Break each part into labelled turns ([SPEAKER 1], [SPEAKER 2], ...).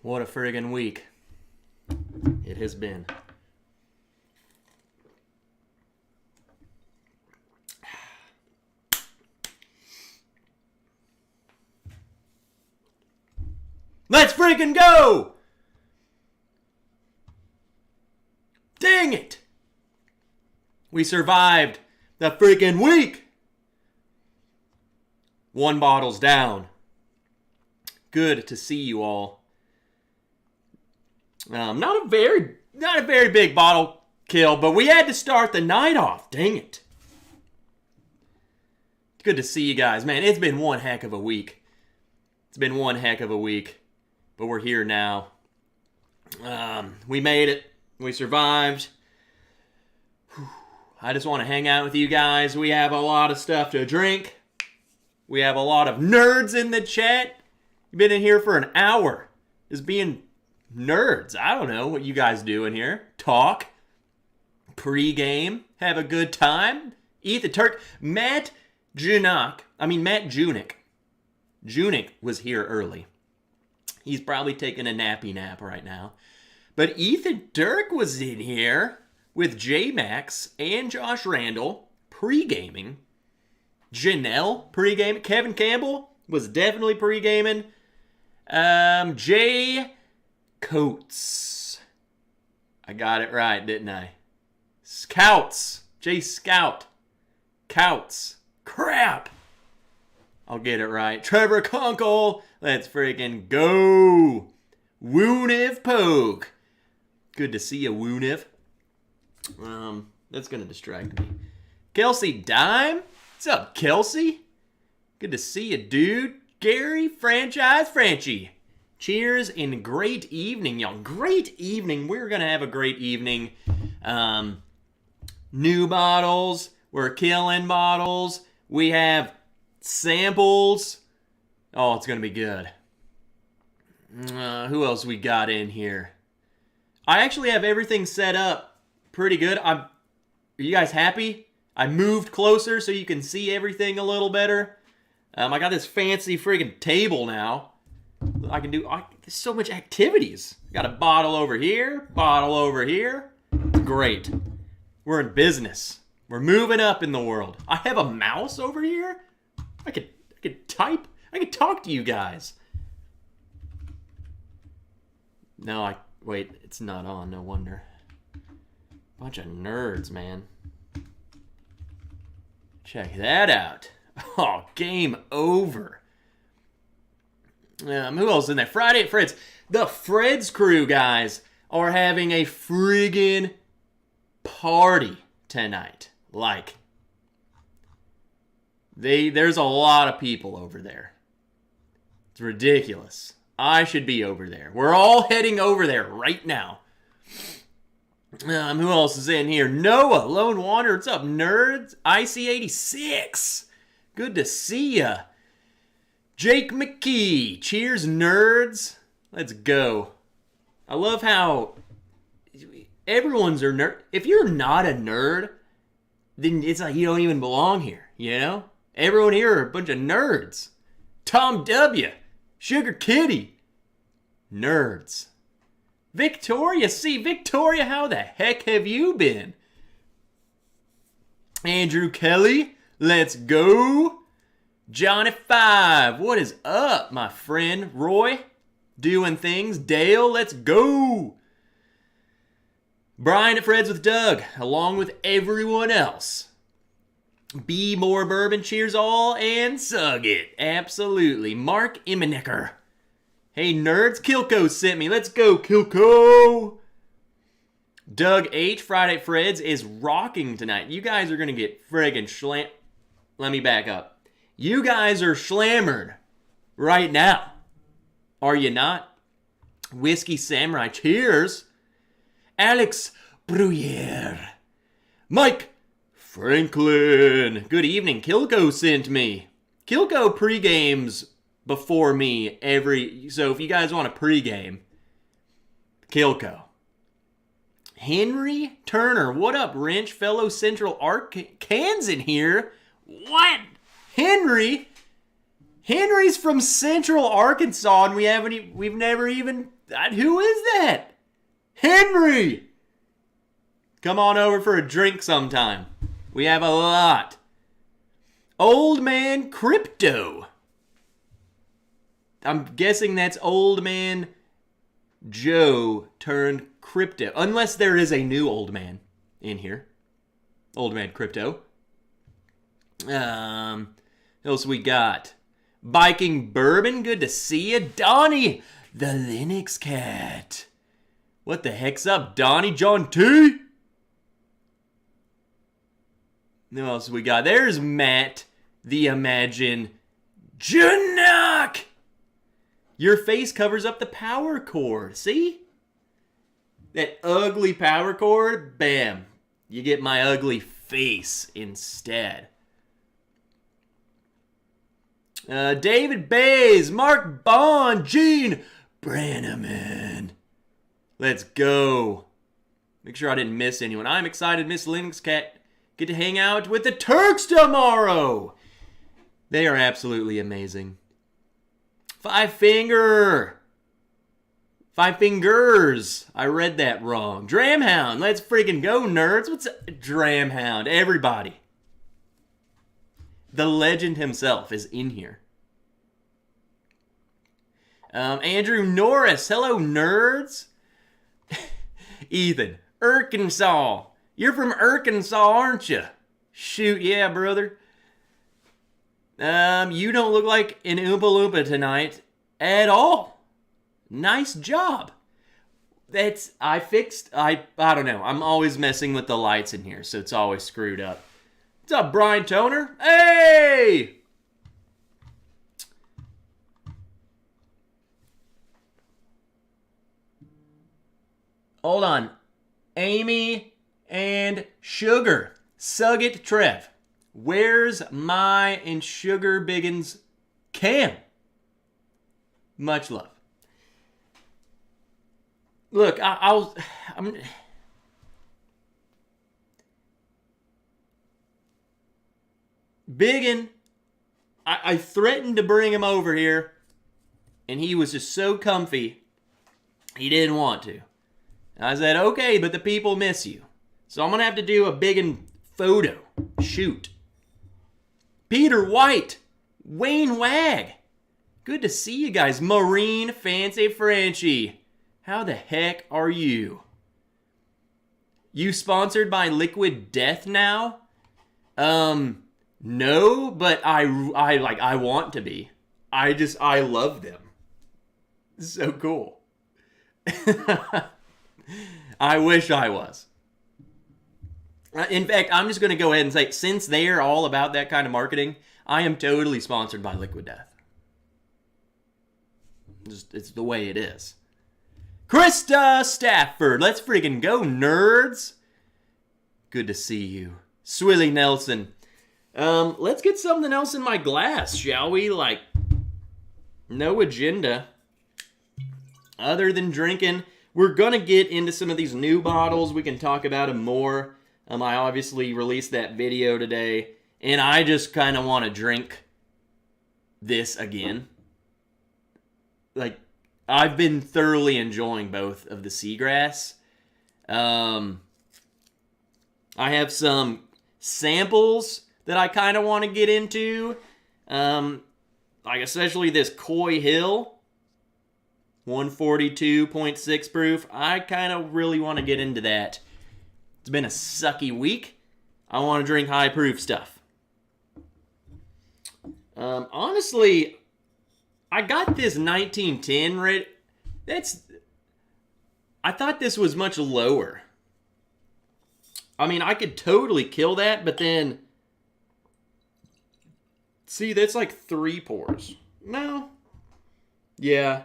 [SPEAKER 1] What a friggin' week it has been. Let's freaking go! Dang it! We survived the freaking week! 1 bottle's down. Good to see you all. Not a very big bottle kill, but we had to start the night off. Dang it. Good to see you guys. Man, it's been one heck of a week. But we're here now. We made it. We survived. I just want to hang out with you guys. We have a lot of stuff to drink. We have a lot of nerds in the chat. You've been in here for an hour. Just being nerds. I don't know what you guys do in here. Talk. Pre-game. Have a good time. Eat the turkey. Matt Junick was here early. He's probably taking a nappy nap right now. But Ethan Dirk was in here with J-Max and Josh Randall pre-gaming. Janelle pre-gaming. Kevin Campbell was definitely pre-gaming. Jay Coates. I got it right, didn't I? Scouts. Jay Scout. Couts. Crap. I'll get it right. Trevor Kunkel. Let's freaking go. Wooniv Poke. Good to see you, Wooniv. That's going to distract me. Kelsey Dime. What's up, Kelsey? Good to see you, dude. Gary Franchise Franchi. Cheers and great evening, y'all. Great evening. We're going to have a great evening. New bottles. We're killing bottles. We have samples. Oh, it's going to be good. Who else we got in here? I actually have everything set up pretty good. Are you guys happy? I moved closer so you can see everything a little better. I got this fancy friggin' table now. There's so much activities. Got a bottle over here, bottle over here. Great. We're in business. We're moving up in the world. I have a mouse over here. I could type. I could talk to you guys. No, wait, it's not on, no wonder. Bunch of nerds, man. Check that out. Oh, game over. Who else in there? Friday at Fred's. The Fred's crew, guys, are having a friggin' party tonight. Like, there's a lot of people over there. It's ridiculous. I should be over there. We're all heading over there right now. Who else is in here? Noah, Lone Wanderer. What's up, nerds? IC86. Good to see ya. Jake McKee. Cheers, nerds. Let's go. I love how everyone's a nerd. If you're not a nerd, then it's like you don't even belong here, you know? Everyone here are a bunch of nerds. Tom W. Sugar Kitty. Nerds. Victoria C. Victoria, how the heck have you been? Andrew Kelly. Let's go. Johnny 5. What is up, my friend? Roy. Doing things. Dale. Let's go. Brian at Fred's with Doug. Along with everyone else. Be more bourbon. Cheers all and sug it. Absolutely. Mark Immenecker. Hey nerds, Kilco sent me. Let's go, Kilco. Doug H. Friday at Fred's is rocking tonight. You guys are going to get friggin' schlam... Let me back up. You guys are slammered right now. Are you not? Whiskey Samurai. Cheers. Alex Bruyere. Mike Franklin. Good evening. Kilco sent me. Kilco pre-games before me so if you guys want a pregame, Kilco. Henry Turner, what up, Wrench? Fellow Central Arkansans in here. What? Henry's from Central Arkansas, and we've never even Who is that? Henry! Come on over for a drink sometime. We have a lot. Old Man Crypto. I'm guessing that's Old Man Joe turned Crypto. Unless there is a new old man in here. Old Man Crypto. Who else we got? Biking Bourbon, good to see you. Donnie, the Linux Cat. What the heck's up, Donnie? John T? Who else we got? There's Matt, the Imagine Janak. Your face covers up the power cord. See? That ugly power cord? Bam. You get my ugly face instead. David Bays, Mark Bond, Gene Brannaman. Let's go. Make sure I didn't miss anyone. I'm excited Miss Linux Cat get to hang out with the Turks tomorrow. They are absolutely amazing. Five Fingers. I read that wrong. Dramhound. Let's freaking go, nerds. What's a Dramhound? Everybody. The legend himself is in here. Andrew Norris. Hello, nerds. Ethan. Arkansas. You're from Arkansas, aren't you? Shoot, yeah, brother. You don't look like an Oompa Loompa tonight at all. Nice job. I don't know. I'm always messing with the lights in here, so it's always screwed up. What's up, Brian Toner? Hey! Hold on. Amy and Sugar. Sug it, Trev. Where's my and Sugar Biggins Cam? Much love. Look, I'm Biggin. I threatened to bring him over here, and he was just so comfy, he didn't want to. I said, okay, but the people miss you. So I'm going to have to do a Biggin photo shoot. Peter White. Wayne Wag. Good to see you guys. Maureen Fancy Frenchie. How the heck are you? You sponsored by Liquid Death now? No, but I want to be. I love them. So cool. I wish I was. In fact, I'm just going to go ahead and say, since they are all about that kind of marketing, I am totally sponsored by Liquid Death. It's the way it is. Krista Stafford, let's freaking go, nerds. Good to see you. Swilly Nelson. Let's get something else in my glass, shall we? Like, no agenda other than drinking. We're going to get into some of these new bottles. We can talk about them more. I obviously released that video today, and I just kind of want to drink this again. Like, I've been thoroughly enjoying both of the Seagrass. I have some samples that I kind of want to get into. Like, especially this Coy Hill. 142.6 proof. I kind of really want to get into that. It's been a sucky week. I want to drink high proof stuff. Honestly, I got this 1910 right. I thought this was much lower. I mean, I could totally kill that, but then see, that's like 3 pours. No. Yeah.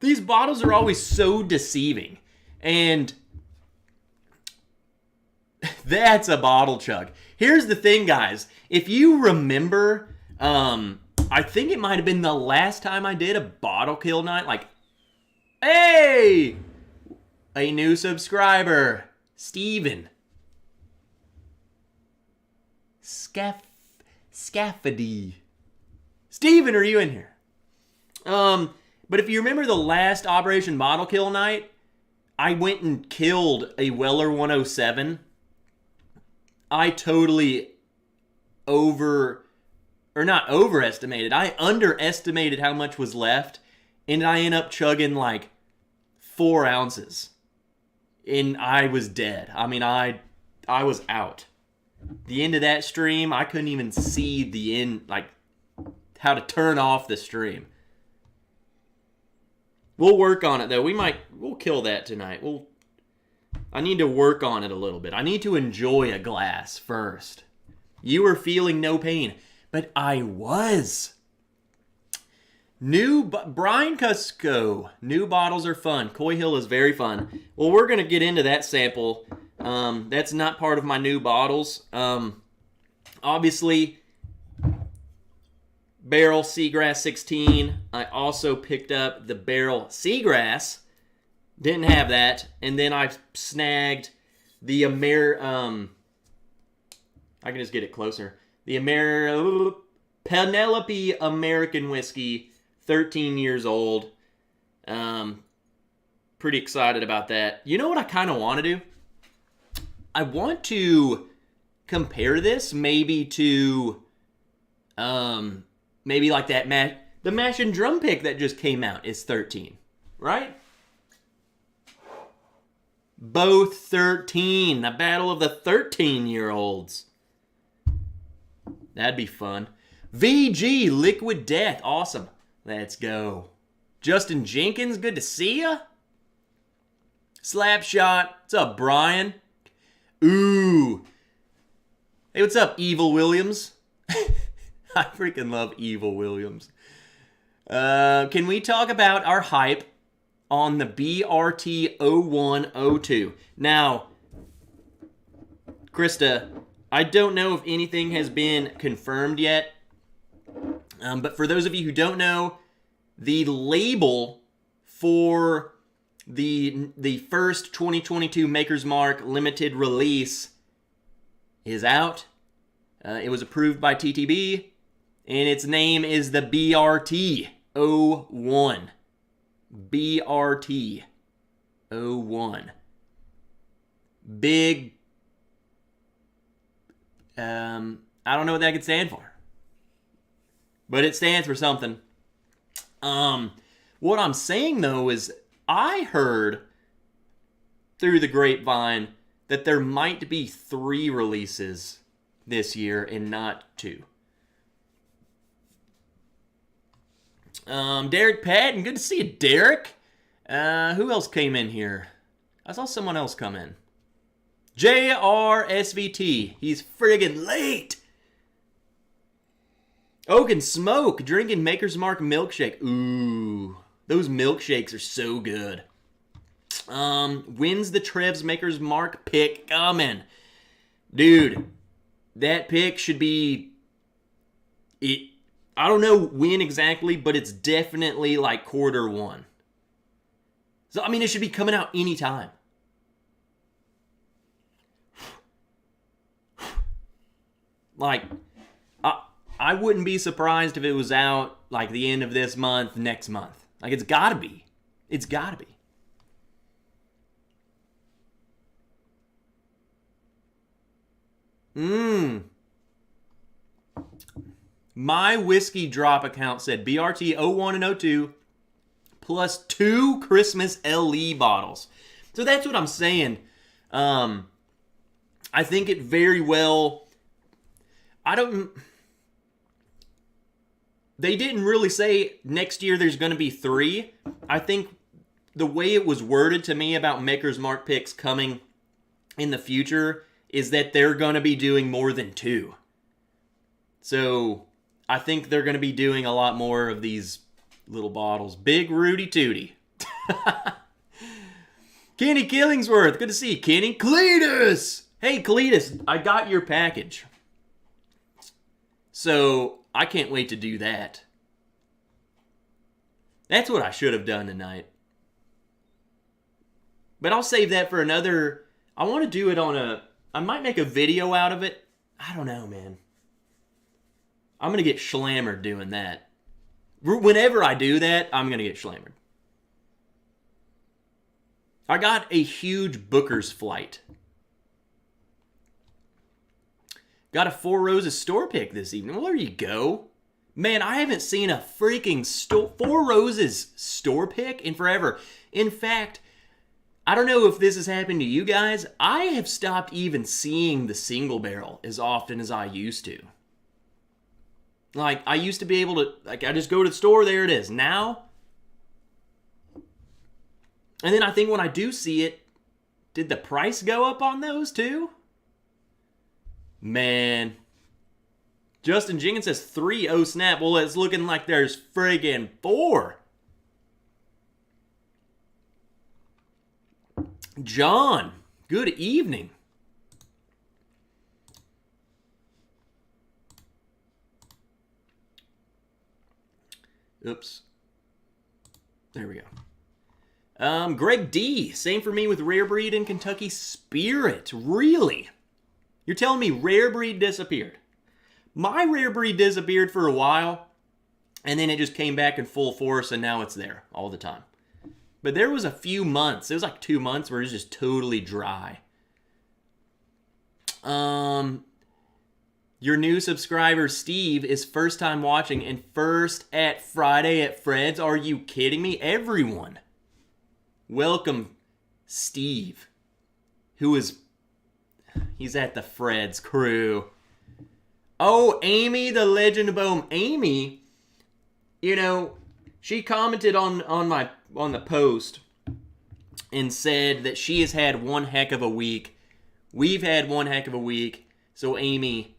[SPEAKER 1] These bottles are always so deceiving. And that's a bottle chug. Here's the thing, guys. If you remember, I think it might have been the last time I did a bottle kill night. Like, hey! A new subscriber. Steven. Scaffady. Steven, are you in here? But if you remember the last Operation Model Kill night, I went and killed a Weller 107. I totally not overestimated. I underestimated how much was left, and I ended up chugging like 4 ounces. And I was dead. I mean, I was out. The end of that stream, I couldn't even see the end, like how to turn off the stream. We'll work on it though. We'll kill that tonight. I need to work on it a little bit. I need to enjoy a glass first. You were feeling no pain, but I was. Brian Cusco. New bottles are fun. Coy Hill is very fun. Well, we're going to get into that sample. That's not part of my new bottles. Obviously, Barrel Seagrass 16. I also picked up the Barrel Seagrass. Didn't have that. And then I snagged the I can just get it closer. The Penelope American Whiskey. 13 years old. Pretty excited about that. You know what I kind of want to do? I want to compare this maybe to maybe like that the Mash and Drum pick that just came out is 13, right? Both 13. The battle of the 13-year-olds. That'd be fun. VG Liquid Death. Awesome. Let's go. Justin Jenkins, good to see ya. Slapshot. What's up, Brian? Ooh. Hey, what's up, Evil Williams? I freaking love Evil Williams. Can we talk about our hype on the BRT 0102? Now, Krista, I don't know if anything has been confirmed yet. But for those of you who don't know, the label for the first 2022 Maker's Mark limited release is out. It was approved by TTB, and its name is the BRT 01. BRT 01. Big, I don't know what that could stand for. But it stands for something. What I'm saying, though, is I heard through the grapevine that there might be 3 releases this year and not 2. Derek Patton, good to see you, Derek. Who else came in here? I saw someone else come in. JRSVT, he's friggin' late. Oak and Smoke, drinking Maker's Mark milkshake. Ooh, those milkshakes are so good. Wins the Trev's Maker's Mark pick coming. Dude, that pick should be... I don't know when exactly, but it's definitely like Q1. So, I mean, it should be coming out anytime. Like... I wouldn't be surprised if it was out like the end of this month, next month. Like, it's gotta be. It's gotta be. My whiskey drop account said BRT 01 and 02 plus 2 Christmas LE bottles. So that's what I'm saying. I think it very well... They didn't really say next year there's going to be 3. I think the way it was worded to me about Maker's Mark picks coming in the future is that they're going to be doing more than 2. So I think they're going to be doing a lot more of these little bottles. Big Rudy Tooty. Kenny Killingsworth. Good to see you, Kenny. Cletus! Hey, Cletus, I got your package. So... I can't wait to do that. That's what I should have done tonight. But I'll save that for another... I want to do it on a... I might make a video out of it. I don't know, man. I'm going to get schlammered doing that. Whenever I do that, I'm going to get slammered. I got a huge Booker's flight. Got a Four Roses store pick this evening. Well, there you go. Man, I haven't seen a freaking Four Roses store pick in forever. In fact, I don't know if this has happened to you guys. I have stopped even seeing the single barrel as often as I used to. Like, I used to be able to, like, I just go to the store, there it is. Now, and then I think when I do see it, did the price go up on those too? Man. Justin Jenkins says 3. Oh, snap. Well, it's looking like there's friggin' 4. John, good evening. Oops. There we go. Greg D. Same for me with Rare Breed and Kentucky Spirit. Really? You're telling me Rare Breed disappeared? My Rare Breed disappeared for a while, and then it just came back in full force, and now it's there all the time. But there was a few months, it was like 2 months, where it was just totally dry. Your new subscriber, Steve, is first time watching and first at Friday at Fred's. Are you kidding me? Everyone. Welcome, Steve, he's at the Fred's crew. Oh, Amy, the Legend of Boom. Amy, you know, she commented on the post and said that she has had one heck of a week. We've had one heck of a week. So, Amy,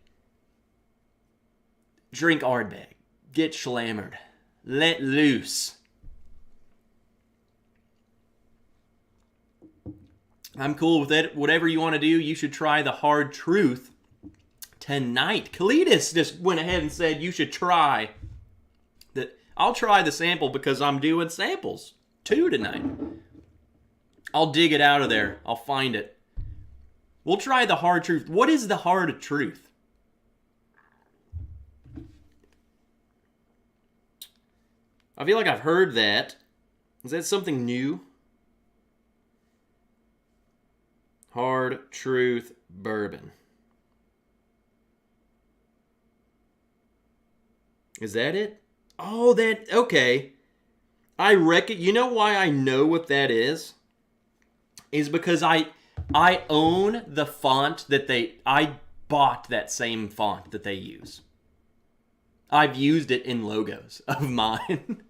[SPEAKER 1] drink Ardbeg. Get slammered. Let loose. I'm cool with it. Whatever you want to do, you should try the Hard Truth tonight. Kalidas just went ahead and said you should try that. I'll try the sample because I'm doing samples 2 tonight. I'll dig it out of there. I'll find it. We'll try the Hard Truth. What is the Hard Truth? I feel like I've heard that. Is that something new? Hard Truth Bourbon. Is that it? Oh, okay. I reckon, you know why I know what that is? Is because I own the font that I bought that same font that they use. I've used it in logos of mine.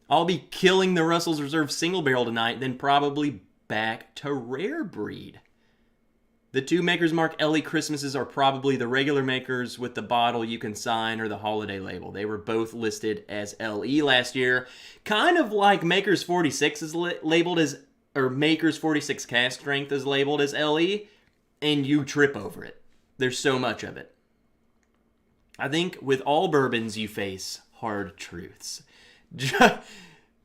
[SPEAKER 1] I'll be killing the Russell's Reserve single barrel tonight, then probably back to Rare Breed. The 2 Maker's Mark LE Christmases are probably the regular makers with the bottle you can sign or the holiday label. They were both listed as LE last year. Kind of like Maker's 46 is labeled as, or Maker's 46 cask strength is labeled as LE, and you trip over it. There's so much of it. I think with all bourbons you face hard truths.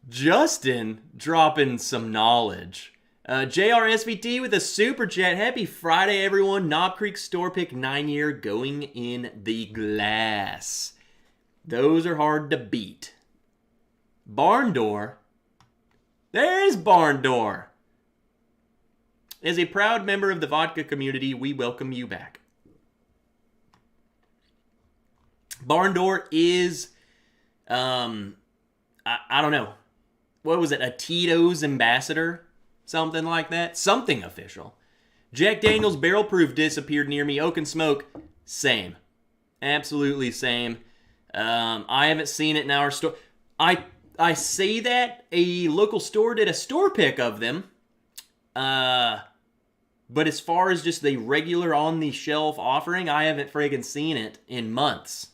[SPEAKER 1] Justin dropping some knowledge. JRSVT with a super chat. Happy Friday, everyone. Knob Creek Store Pick 9-year going in the glass. Those are hard to beat. Barn Door. There is Barn Door. As a proud member of the vodka community, we welcome you back. Barn Door is, I don't know. What was it? A Tito's ambassador? Something like that. Something official. Jack Daniel's Barrel Proof disappeared near me. Oak and Smoke, same. Absolutely same. I haven't seen it in our store. I say that a local store did a store pick of them. But as far as just the regular on the shelf offering, I haven't friggin' seen it in months.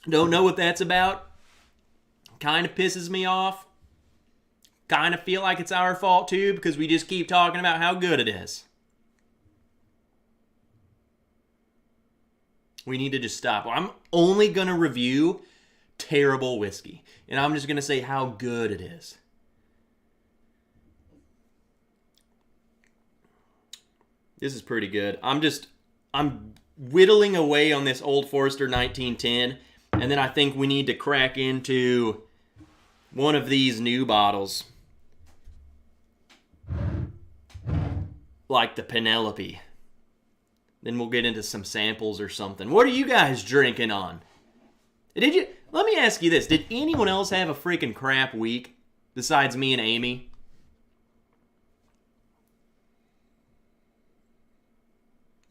[SPEAKER 1] Don't know what that's about. Kind of pisses me off. Kind of feel like it's our fault too because we just keep talking about how good it is. We need to just stop. I'm only going to review terrible whiskey. And I'm just going to say how good it is. This is pretty good. I'm whittling away on this Old Forester 1910, and then I think we need to crack into one of these new bottles. Like the Penelope. Then we'll get into some samples or something. What are you guys drinking on? Let me ask you this. Did anyone else have a freaking crap week besides me and Amy?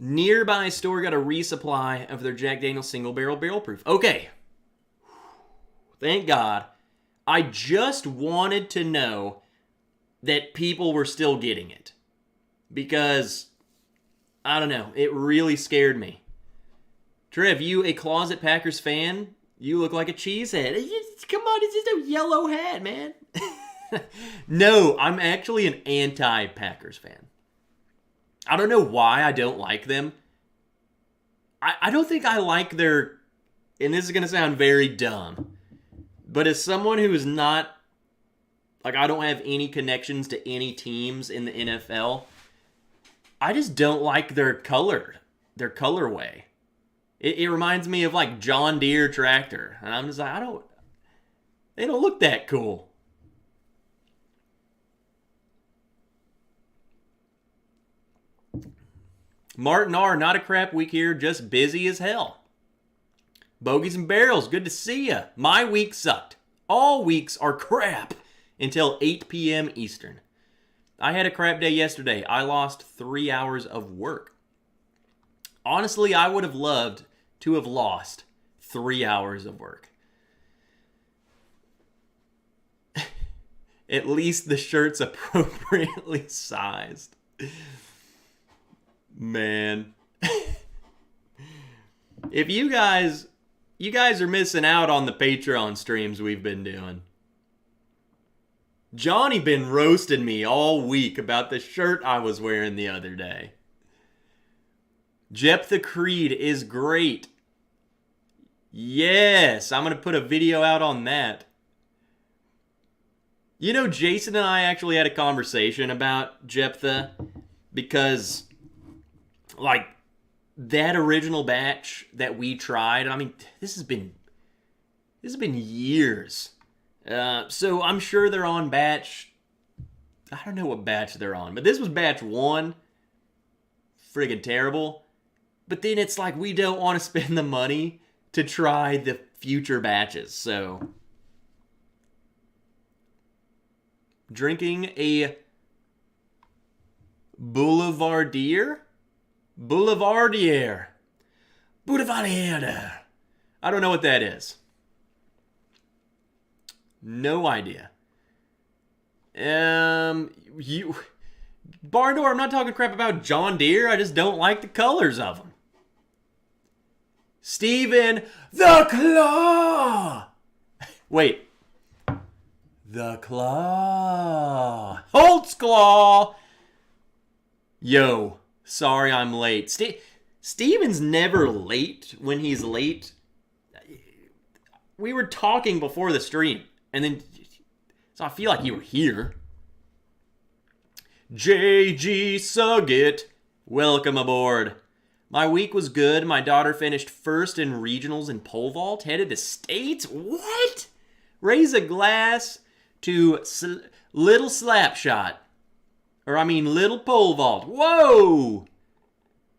[SPEAKER 1] Nearby store got a resupply of their Jack Daniel's single barrel proof. Okay. Thank God. I just wanted to know that people were still getting it. Because, I don't know, it really scared me. Trev, you a closet Packers fan? You look like a cheesehead. Come on, it's just a yellow hat, man. No, I'm actually an anti-Packers fan. I don't know why I don't like them. I don't think I like their... And this is going to sound very dumb. But as someone who is not... Like, I don't have any connections to any teams in the NFL. I just don't like their colorway. It reminds me of, like, John Deere tractor. And I'm just like, they don't look that cool. Martin R., not a crap week here, just busy as hell. Bogies and Barrels, good to see ya. My week sucked. All weeks are crap until 8 p.m. Eastern. I had a crap day yesterday. I lost 3 hours of work. Honestly, I would have loved to have lost 3 hours of work. At least the shirt's appropriately sized. Man. If you guys are missing out on the Patreon streams we've been doing. Johnny been roasting me all week about the shirt I was wearing the other day. Jephthah Creed is great. Yes, I'm going to put a video out on that. You know, Jason and I actually had a conversation about Jephthah because, like, that original batch that we tried, I mean, this has been years. So I'm sure they're on batch, I don't know what batch they're on, but this was batch 1. Friggin' terrible. But then it's like we don't want to spend the money to try the future batches. So drinking a Boulevardier. I don't know what that is. No idea. Barndoor, I'm not talking crap about John Deere. I just don't like the colors of them. Steven, the Claw! Wait. The Claw. Holtzclaw! Yo, sorry I'm late. Steven's never late when he's late. We were talking before the stream, and then... So I feel like you were here. JG Suggett, welcome aboard. My week was good. My daughter finished first in regionals in pole vault. Headed to states? What? Raise a glass to little slap shot. Little pole vault. Whoa!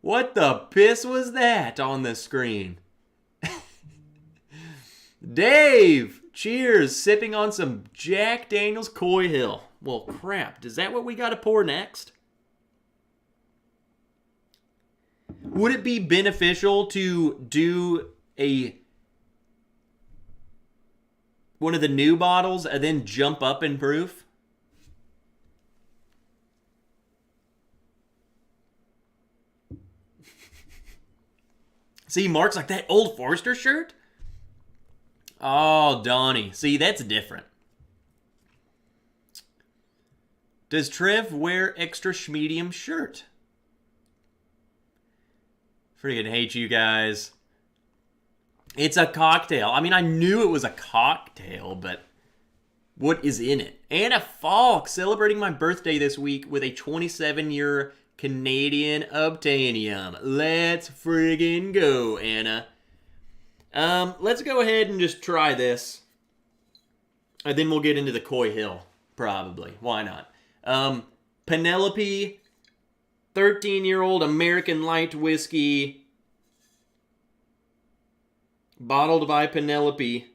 [SPEAKER 1] What the piss was that on the screen? Dave, cheers, sipping on some Jack Daniel's Coy Hill. Well, crap, is that what we gotta pour next? Would it be beneficial to do one of the new bottles and then jump up in proof? See, Mark's like, that Old Forester shirt? Oh, Donnie. See, that's different. Does Trev wear extra schmedium shirt? Freaking hate you guys. It's a cocktail. I mean, I knew it was a cocktail, but what is in it? Anna Falk celebrating my birthday this week with a 27-year Canadian Obtainium. Let's friggin' go, Anna. Let's go ahead and just try this. And then we'll get into the Coy Hill, probably. Why not? Penelope, 13-year-old American light whiskey. Bottled by Penelope.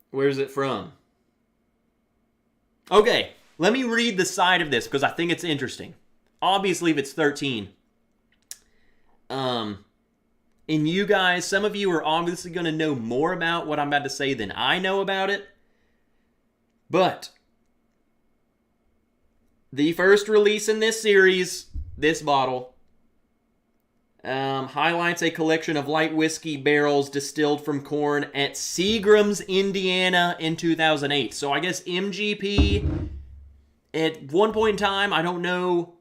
[SPEAKER 1] Where's it from? Okay, let me read the side of this because I think it's interesting. Obviously, if it's 13. And you guys, some of you are obviously going to know more about what I'm about to say than I know about it. But the first release in this series, this bottle, highlights a collection of light whiskey barrels distilled from corn at Seagram's, Indiana in 2008. So I guess MGP, at one point in time, I don't know.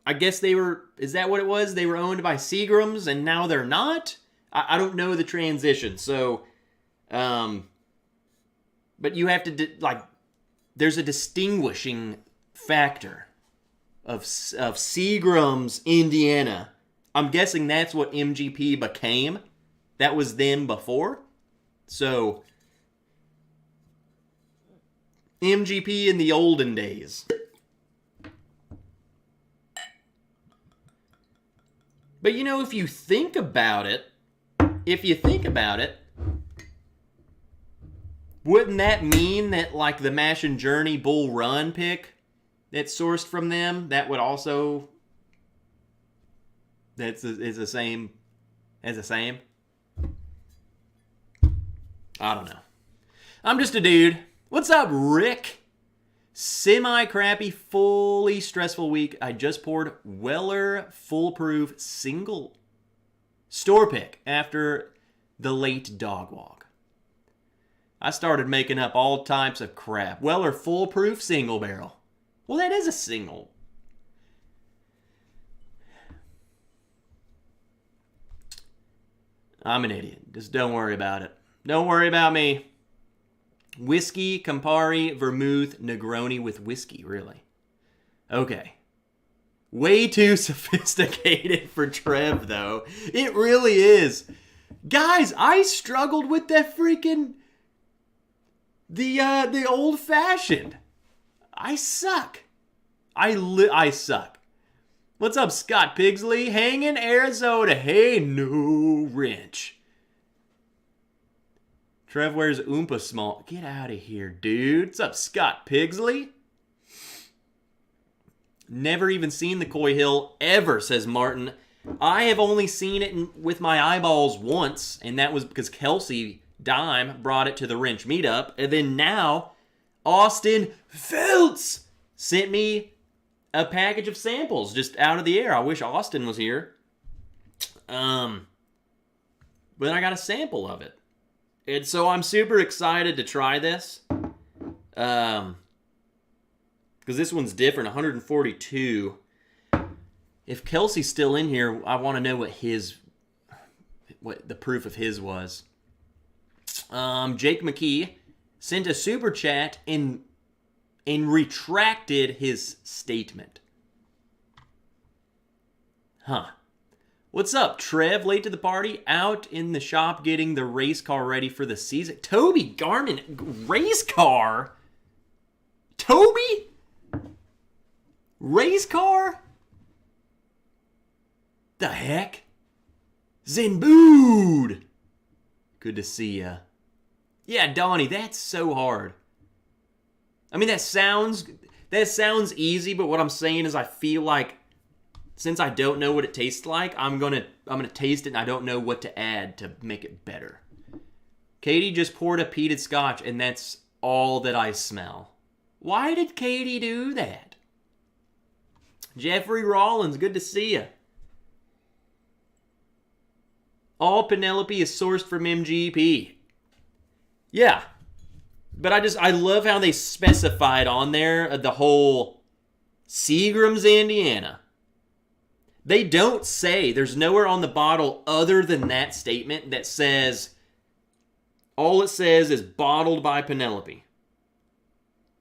[SPEAKER 1] I guess they were, is that what it was? They were owned by Seagram's and now they're not? I don't know the transition. So, but you have to, there's a distinguishing factor of Seagram's, Indiana. I'm guessing that's what MGP became. That was them before. So, MGP in the olden days. But you know, if you think about it, wouldn't that mean that like the Mash and Journey Bull Run pick that's sourced from them, that would also, is the same as the same? I don't know. I'm just a dude. What's up, Rick? Semi-crappy, fully stressful week. I just poured Weller Foolproof single store pick after the late dog walk. I started making up all types of crap. Weller Foolproof single barrel. Well, that is a single. I'm an idiot. Just don't worry about it. Don't worry about me. Whiskey, Campari, Vermouth, Negroni with whiskey, really. Okay. Way too sophisticated for Trev, though. It really is. Guys, I struggled with that freaking... The old-fashioned. I suck. I suck. What's up, Scott Pigsley? Hanging Arizona. Hey, no wrench. Trev wears Oompa Small. Get out of here, dude. What's up, Scott Pigsley? Never even seen the Coy Hill ever, says Martin. I have only seen it with my eyeballs once, and that was because Kelsey Dime brought it to the Wrench meetup. And then now, Austin Feltz sent me a package of samples just out of the air. I wish Austin was here. But I got a sample of it. And so I'm super excited to try this. Because this one's different, 142. If Kelsey's still in here, I want to know what the proof of his was. Jake McKee sent a super chat and retracted his statement. Huh. What's up, Trev? Late to the party? Out in the shop getting the race car ready for the season. Toby Garmin, race car? Toby? Race car? The heck? Zenbood! Good to see ya. Yeah, Donnie, that's so hard. I mean, that sounds easy, but what I'm saying is I feel like since I don't know what it tastes like, I'm gonna taste it and I don't know what to add to make it better. Katie just poured a peated scotch and that's all that I smell. Why did Katie do that? Jeffrey Rollins, good to see you. All Penelope is sourced from MGP. Yeah. But I love how they specified on there the whole Seagram's, Indiana. They don't say, there's nowhere on the bottle other than that statement that says, all it says is bottled by Penelope.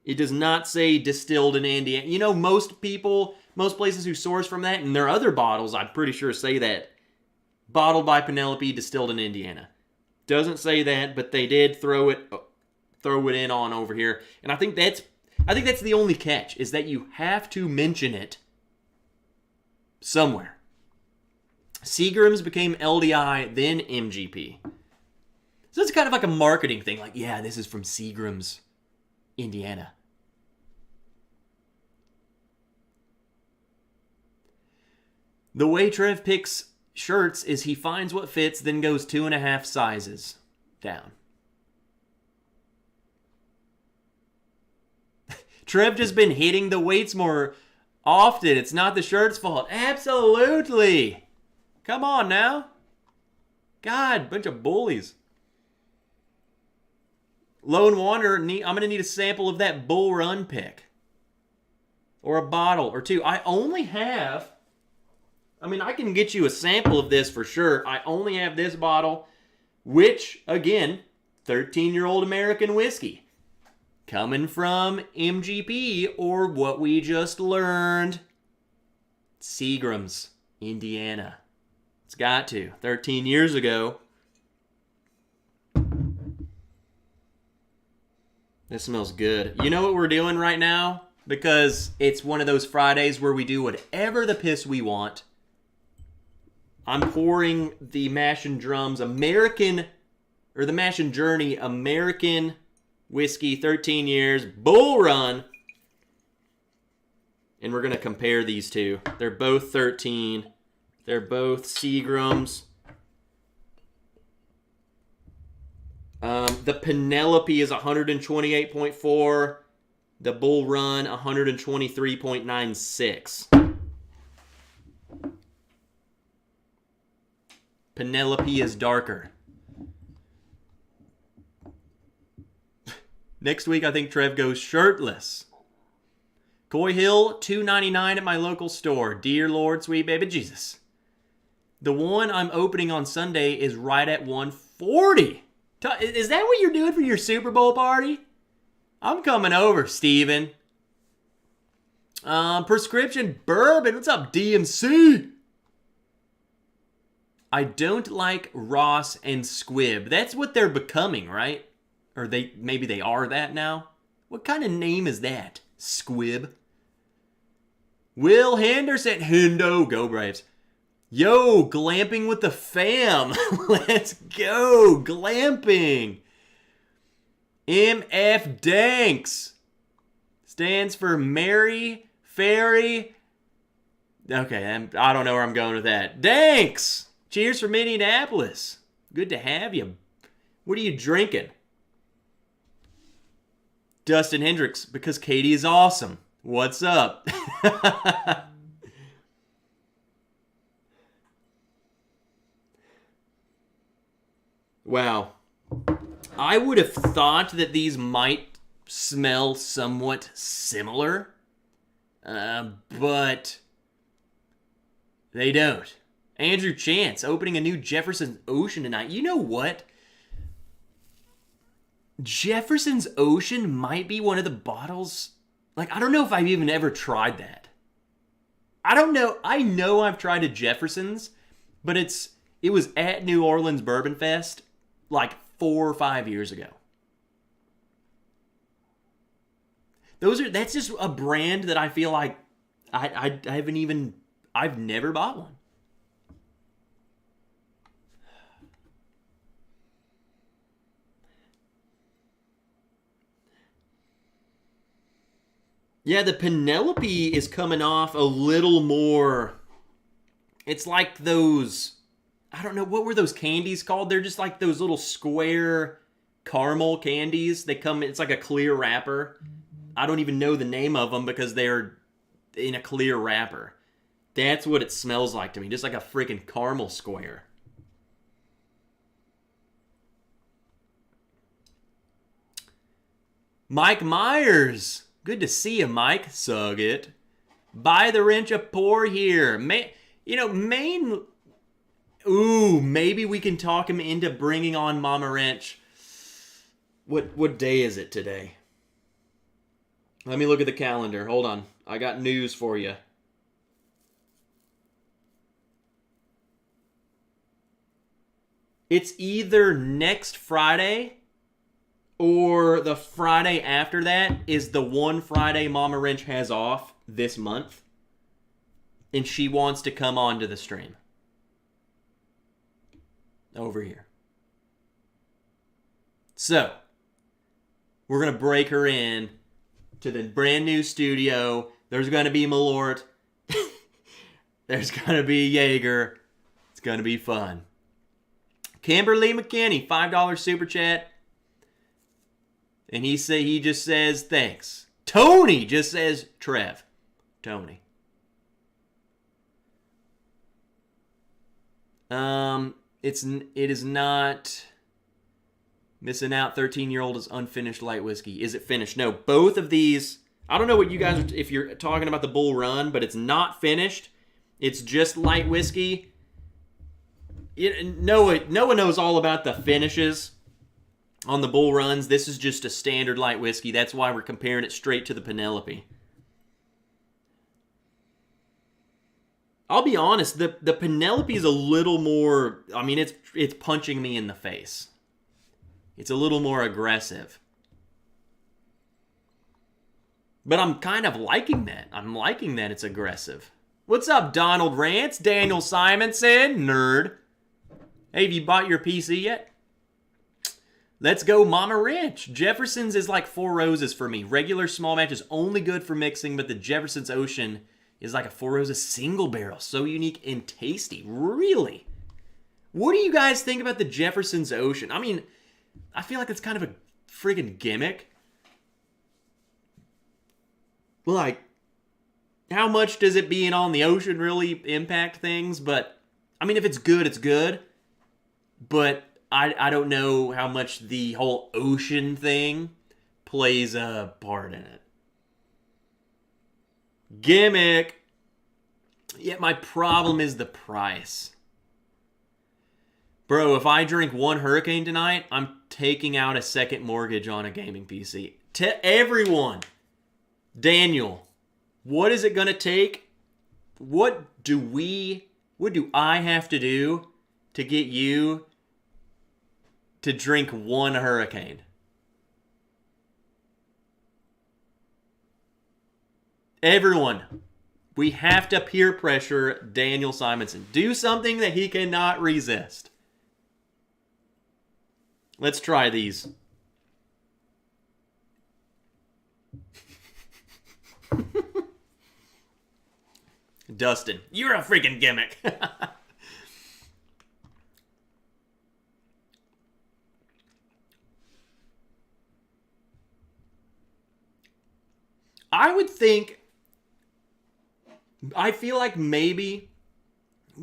[SPEAKER 1] It does not say distilled in Indiana. You know, most places who source from that, and their other bottles, I'm pretty sure say that. Bottled by Penelope, distilled in Indiana. Doesn't say that, but they did throw it in on over here. And I think that's the only catch, is that you have to mention it somewhere. Seagram's became LDI, then MGP. So it's kind of like a marketing thing. Like, yeah, this is from Seagram's, Indiana. The way Trev picks shirts is he finds what fits, then goes 2.5 sizes down. Trev just been hitting the weights more often. It's not the shirt's fault. Absolutely. Come on now. God, bunch of bullies. Lone Wanderer, I'm going to need a sample of that Bull Run pick. Or a bottle or two. I can get you a sample of this for sure. I only have this bottle, which, again, 13-year-old American whiskey. Coming from MGP, or what we just learned, Seagram's, Indiana. It's got to. 13 years ago. This smells good. You know what we're doing right now? Because it's one of those Fridays where we do whatever the piss we want. I'm pouring the Mash and Drums the Mash and Journey American whiskey, 13 years, Bull Run. And we're going to compare these two. They're both 13. They're both Seagram's. The Penelope is 128.4. The Bull Run, 123.96. Penelope is darker. Next week, I think Trev goes shirtless. Coy Hill, $2.99 at my local store. Dear Lord, sweet baby Jesus. The one I'm opening on Sunday is right at $140. Is that what you're doing for your Super Bowl party? I'm coming over, Steven. Prescription Bourbon. What's up, DMC? I don't like Ross and Squibb. That's what they're becoming, right? Or maybe they are that now. What kind of name is that? Squibb. Will Henderson. Hendo. Go Braves. Yo, glamping with the fam. Let's go. Glamping. MF Danks. Stands for Mary Ferry. Okay, I don't know where I'm going with that. Danks. Cheers from Indianapolis. Good to have you. What are you drinking? Dustin Hendricks, because Katie is awesome. What's up? Wow. I would have thought that these might smell somewhat similar, but they don't. Andrew Chance opening a new Jefferson's Ocean tonight. You know what? Jefferson's Ocean might be one of the bottles. Like, I don't know if I've even ever tried that. I don't know. I know I've tried a Jefferson's, but it was at New Orleans Bourbon Fest like 4 or 5 years ago. That's just a brand that I feel like I've never bought one. Yeah, the Penelope is coming off a little more. It's like those, I don't know, what were those candies called? They're just like those little square caramel candies. It's like a clear wrapper. I don't even know the name of them because they're in a clear wrapper. That's what it smells like to me, just like a freaking caramel square. Mike Myers. Good to see you, Mike. Sug it. Buy the wrench a pour here. Maine. Ooh, maybe we can talk him into bringing on Mama Wrench. What day is it today? Let me look at the calendar. Hold on. I got news for you. It's either next Friday or the Friday after that is the one Friday Mama Wrench has off this month. And she wants to come onto the stream. Over here. So, we're going to break her in to the brand new studio. There's going to be Malort. There's going to be Jaeger. It's going to be fun. Kimberly McKinney, $5 super chat. And he just says thanks. Tony just says Trev. Tony. It is not missing out. 13-year-old is unfinished light whiskey. Is it finished? No, both of these. I don't know what you guys are, if you're talking about the Bull Run, but it's not finished. It's just light whiskey. Noah knows all about the finishes on the Bull Runs. This is just a standard light whiskey. That's why we're comparing it straight to the Penelope. I'll be honest, the Penelope is a little more, I mean, it's punching me in the face. It's a little more aggressive. But I'm kind of liking that. I'm liking that it's aggressive. What's up, Donald Rance? Daniel Simonson? Nerd. Hey, have you bought your PC yet? Let's go, Mama Wrench. Jefferson's is like 4 Roses for me. Regular small batch is only good for mixing, but the Jefferson's Ocean is like a 4 Roses single barrel. So unique and tasty. Really? What do you guys think about the Jefferson's Ocean? I mean, I feel like it's kind of a friggin' gimmick. Like, how much does it being on the ocean really impact things? But, I mean, if it's good, it's good. But I don't know how much the whole ocean thing plays a part in it. Gimmick. Yet my problem is the price. Bro, if I drink one Hurricane tonight, I'm taking out a second mortgage on a gaming PC. To everyone. Daniel, what is it going to take? What do I have to do to get you to drink one Hurricane? Everyone, we have to peer pressure Daniel Simonson. Do something that he cannot resist. Let's try these. Dustin, you're a freaking gimmick. I would think, I feel like maybe,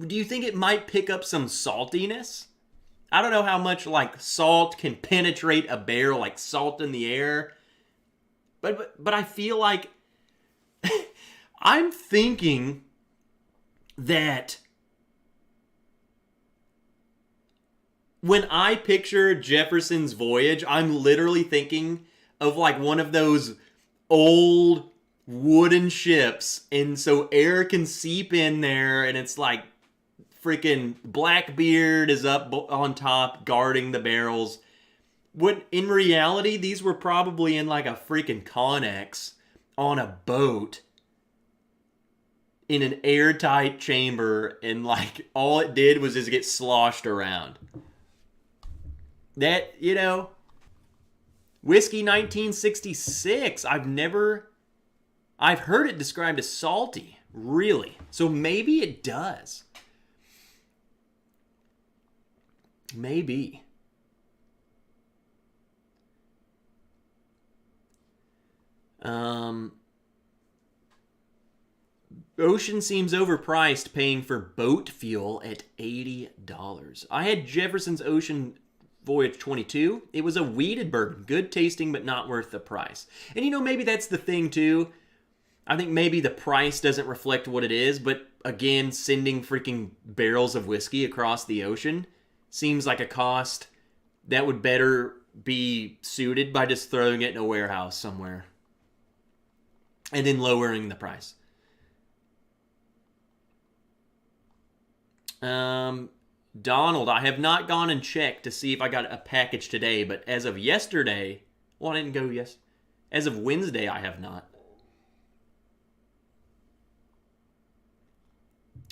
[SPEAKER 1] do you think it might pick up some saltiness? I don't know how much like salt can penetrate a barrel, like salt in the air. But I feel like I'm thinking that when I picture Jefferson's Voyage, I'm literally thinking of like one of those old wooden ships, and so air can seep in there, and it's like freaking Blackbeard is up on top guarding the barrels. When in reality, these were probably in like a freaking Connex on a boat in an airtight chamber, and like all it did was just get sloshed around. That, you know, Whiskey 1966, I've heard it described as salty, really. So maybe it does. Maybe. Ocean seems overpriced paying for boat fuel at $80. I had Jefferson's Ocean Voyage 22. It was a wheated bourbon. Good tasting, but not worth the price. And you know, maybe that's the thing too. I think maybe the price doesn't reflect what it is, but again, sending freaking barrels of whiskey across the ocean seems like a cost that would better be suited by just throwing it in a warehouse somewhere. and then lowering the price. Donald, I have not gone and checked to see if I got a package today, but as of yesterday, well, I didn't go as of Wednesday, I have not.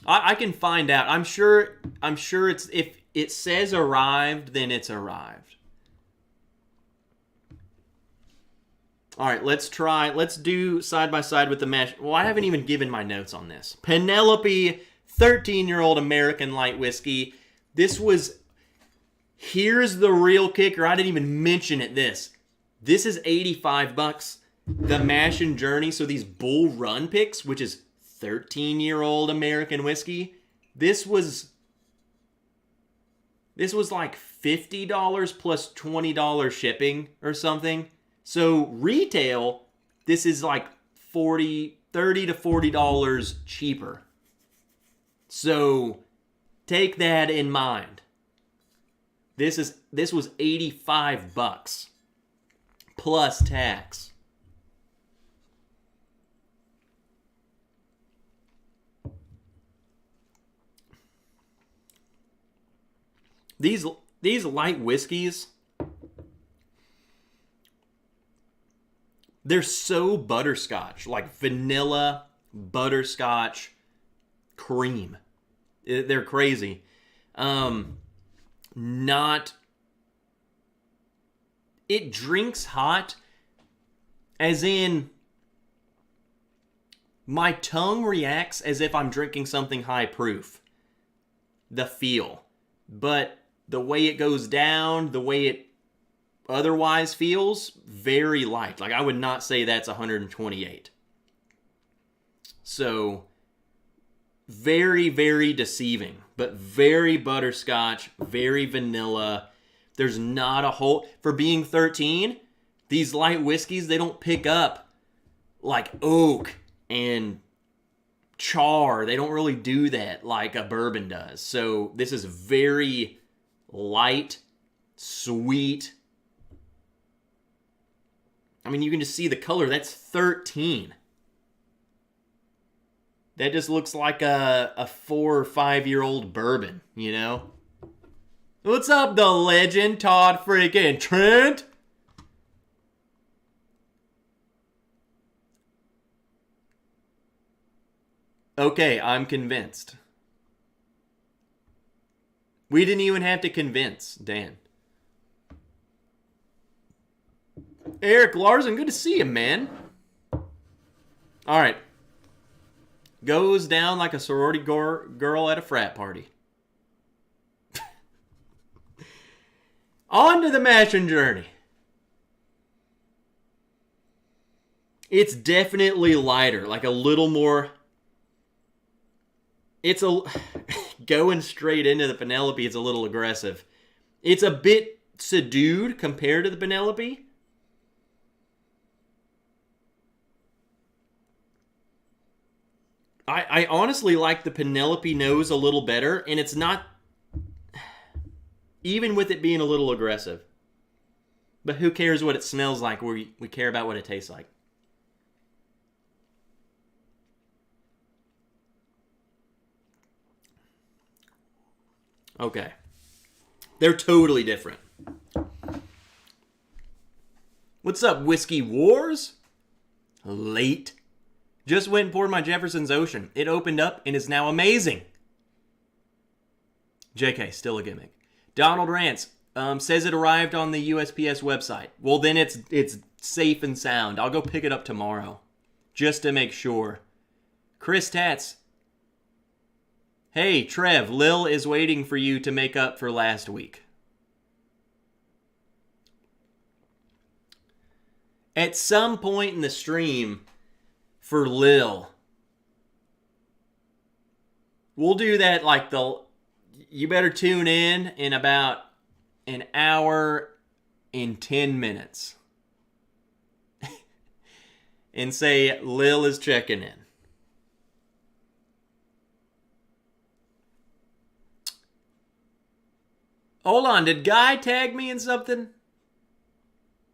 [SPEAKER 1] I can find out. I'm sure it's, if it says arrived, then it's arrived. All right, let's do side by side with the mash. Well, I haven't even given my notes on this. Penelope 13-year-old American light whiskey. Here's the real kicker. I didn't even mention it. This is $85. The Mash and Journey, so these Bull Run picks, which is 13-year-old American whiskey. This was like $50 plus $20 shipping or something. So retail, this is like $30 to $40 cheaper. So take that in mind. This was $85 plus tax. These light whiskeys, they're so butterscotch, like vanilla, butterscotch, cream. They're crazy. It drinks hot, as in my tongue reacts as if I'm drinking something high proof. The feel. But the way it goes down, the way it otherwise feels, very light. Like, I would not say that's 128. So, very, very deceiving, but very butterscotch, very vanilla. There's not a whole, for being 13, these light whiskeys, they don't pick up like oak and char. They don't really do that like a bourbon does. So this is very light, sweet. I mean, you can just see the color. That's 13. That just looks like a 4 or 5 year old bourbon, you know? What's up, the legend, Todd freaking Trent? Okay, I'm convinced. We didn't even have to convince Dan. Eric Larson, good to see you, man. All right. Goes down like a sorority girl at a frat party. On to the Mash and Journey. It's definitely lighter, like a little more. It's going straight into the Penelope, it's a little aggressive. It's a bit subdued compared to the Penelope. I honestly like the Penelope nose a little better, and it's not, even with it being a little aggressive. But who cares what it smells like? We care about what it tastes like. Okay. They're totally different. What's up, Whiskey Wars? Late. Just went and poured my Jefferson's Ocean. It opened up and is now amazing. JK, still a gimmick. Donald Rance says it arrived on the USPS website. Well, then it's safe and sound. I'll go pick it up tomorrow, just to make sure. Chris Tats. Hey, Trev, Lil is waiting for you to make up for last week. At some point in the stream, for Lil, we'll do that like you better tune in about an hour and 10 minutes. And say Lil is checking in. Hold on, did Guy tag me in something?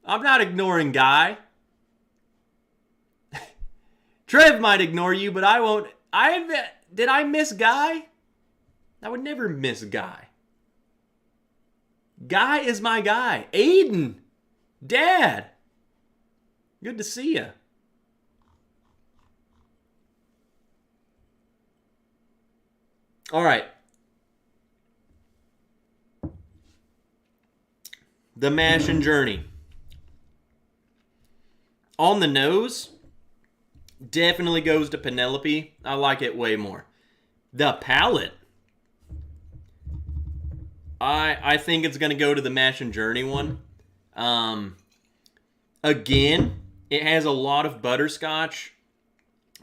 [SPEAKER 1] I'm not ignoring Guy. Trev might ignore you, but I won't. Did I miss Guy? I would never miss Guy. Guy is my guy. Aiden. Dad. Good to see you. All right. The Mash and Journey. On the nose, definitely goes to Penelope. I like it way more. The palate, I think it's going to go to the Mash and Journey one. Again, it has a lot of butterscotch,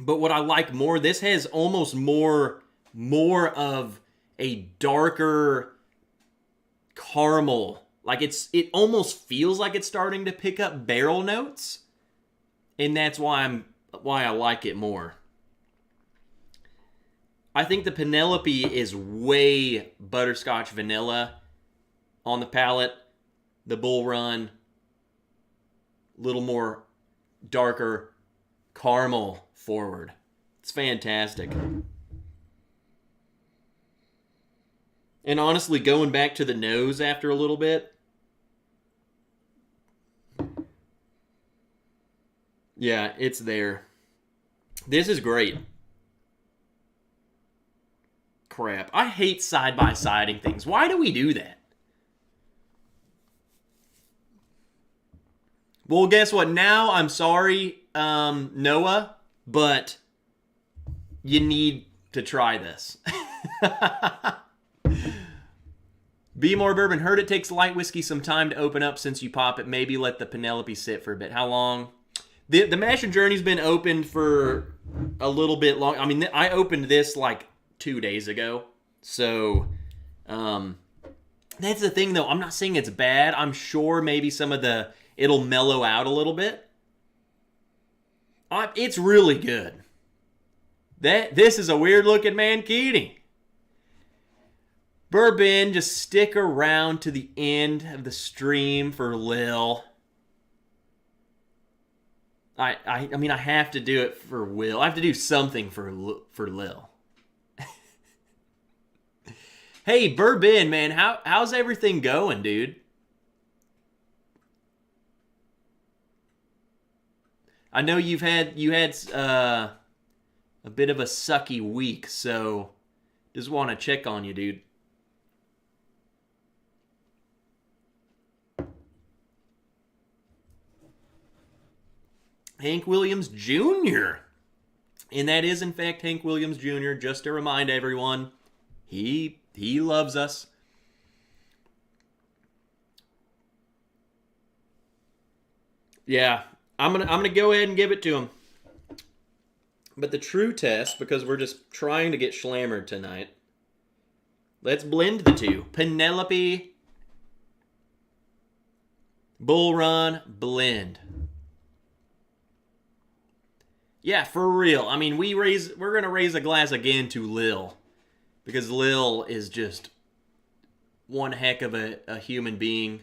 [SPEAKER 1] but what I like more, this has almost more of a darker caramel. Like it almost feels like it's starting to pick up barrel notes, and that's why I like it more. I think the Penelope is way butterscotch vanilla on the palate. The Bull Run, a little more darker caramel forward. It's fantastic. And honestly, going back to the nose after a little bit, yeah, it's there. This is great. Crap. I hate side-by-siding things. Why do we do that? Well, guess what? Now, I'm sorry, Noah, but you need to try this. Be More Bourbon. Heard it takes light whiskey some time to open up since you pop it. Maybe let the Penelope sit for a bit. How long? The Mash and Journey's been open for a little bit long. I mean, I opened this like 2 days ago. So, that's the thing though. I'm not saying it's bad. I'm sure maybe it'll mellow out a little bit. It's really good. This is a weird looking Mankini. Bourbon, just stick around to the end of the stream for Lil. I mean, I have to do it for Will. I have to do something for Lil. Hey, Bourbon, man, how's everything going, dude? I know you had a bit of a sucky week, so just want to check on you, dude. Hank Williams Jr. And that is, in fact, Hank Williams Jr. Just to remind everyone, he loves us. Yeah, I'm gonna go ahead and give it to him. But the true test, because we're just trying to get schlammered tonight, let's blend the two. Penelope, Bull Run, blend. Yeah, for real. I mean, we're gonna raise a glass again to Lil, because Lil is just one heck of a human being.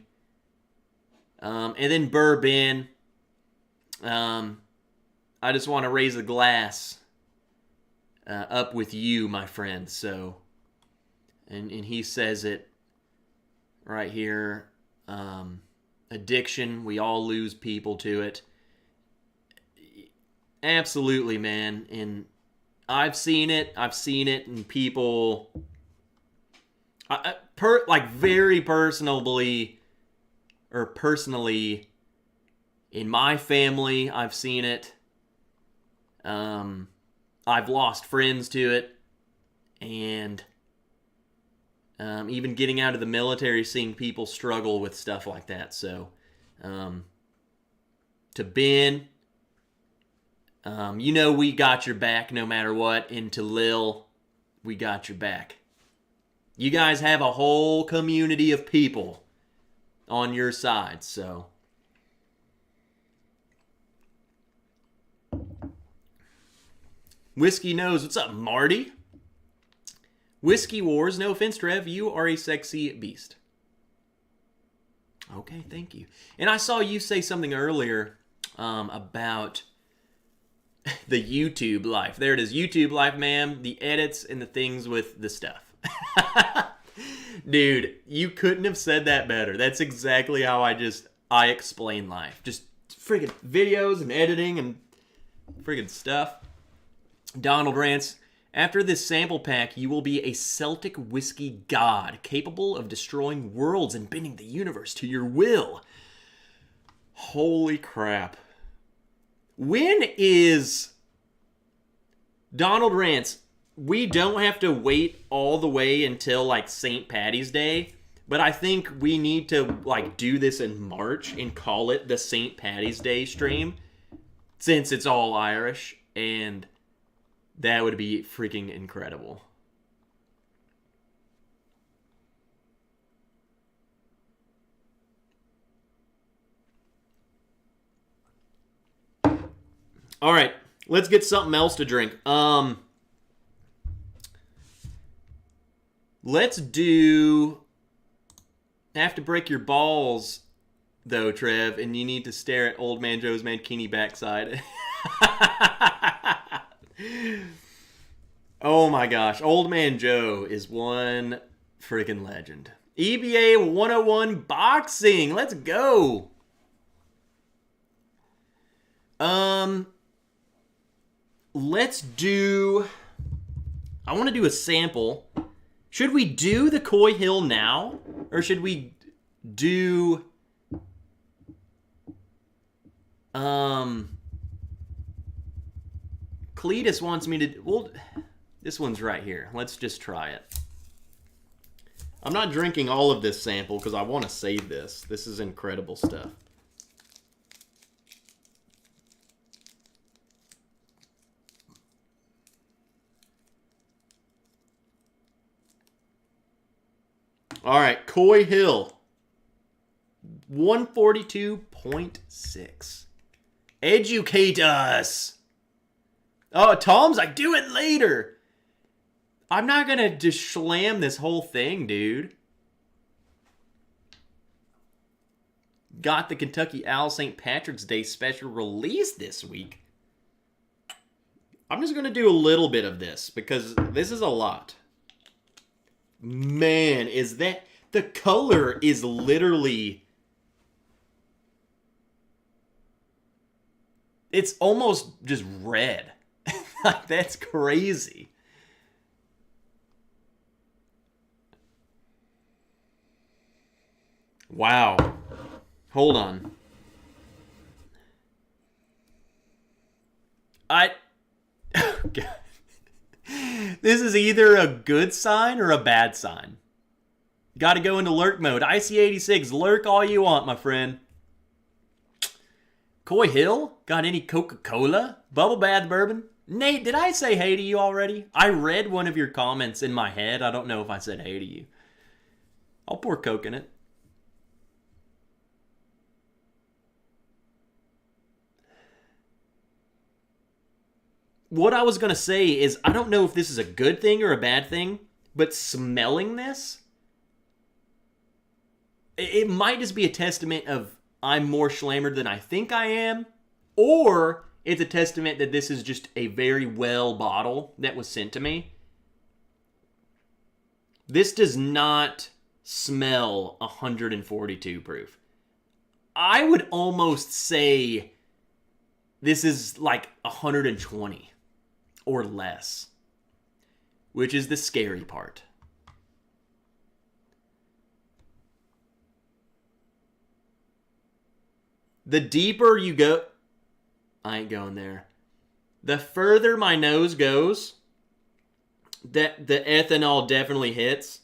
[SPEAKER 1] And then Bourbon. I just want to raise a glass up with you, my friend. So, and he says it right here. Addiction. We all lose people to it. Absolutely, man. And I've seen it in people, very personally, in my family, I've seen it. I've lost friends to it, and even getting out of the military, seeing people struggle with stuff like that. So, to Ben, we got your back no matter what. And to Lil, we got your back. You guys have a whole community of people on your side, so. Whiskey Knows. What's up, Marty? Whiskey Wars. No offense, Trev. You are a sexy beast. Okay, thank you. And I saw you say something earlier about The YouTube life. There it is. YouTube life, ma'am. The edits and the things with the stuff. Dude, you couldn't have said that better. That's exactly how I explain life. Just friggin' videos and editing and friggin' stuff. Donald rants, after this sample pack, you will be a Celtic whiskey god, capable of destroying worlds and bending the universe to your will. Holy crap. When is Donald rants? We don't have to wait all the way until like St. Patty's Day, but I think we need to like do this in March and call it the St. Patty's Day stream, since it's all Irish, and that would be freaking incredible. All right, let's get something else to drink. Let's do Have to Break Your Balls, though, Trev, and you need to stare at Old Man Joe's Mankini backside. Oh my gosh, Old Man Joe is one freaking legend. EBA 101 Boxing, let's go. Let's do, I want to do a sample. Should we do the Coy Hill now? Or should we do... Cletus wants me to... Well, this one's right here. Let's just try it. I'm not drinking all of this sample because I want to save this. This is incredible stuff. All right, Coy Hill, 142.6. Educate us. Oh, Tom's like, do it later. I'm not going to just slam this whole thing, dude. Got the Kentucky Owl St. Patrick's Day special release this week. I'm just going to do a little bit of this because this is a lot. Man, is that... The color is literally... It's almost just red. Like, that's crazy. Wow. Hold on. Oh, God. This is either a good sign or a bad sign. Got to go into lurk mode. IC86, lurk all you want, my friend. Coy Hill? Got any Coca-Cola? Bubble Bath Bourbon? Nate, did I say hey to you already? I read one of your comments in my head. I don't know if I said hey to you. I'll pour Coke in it. What I was going to say is, I don't know if this is a good thing or a bad thing, but smelling this, it might just be a testament of I'm more slammered than I think I am, or it's a testament that this is just a very well bottle that was sent to me. This does not smell 142 proof. I would almost say this is like 120 or less, which is the scary part. The deeper you go, I ain't going there. The further my nose goes, that the ethanol definitely hits.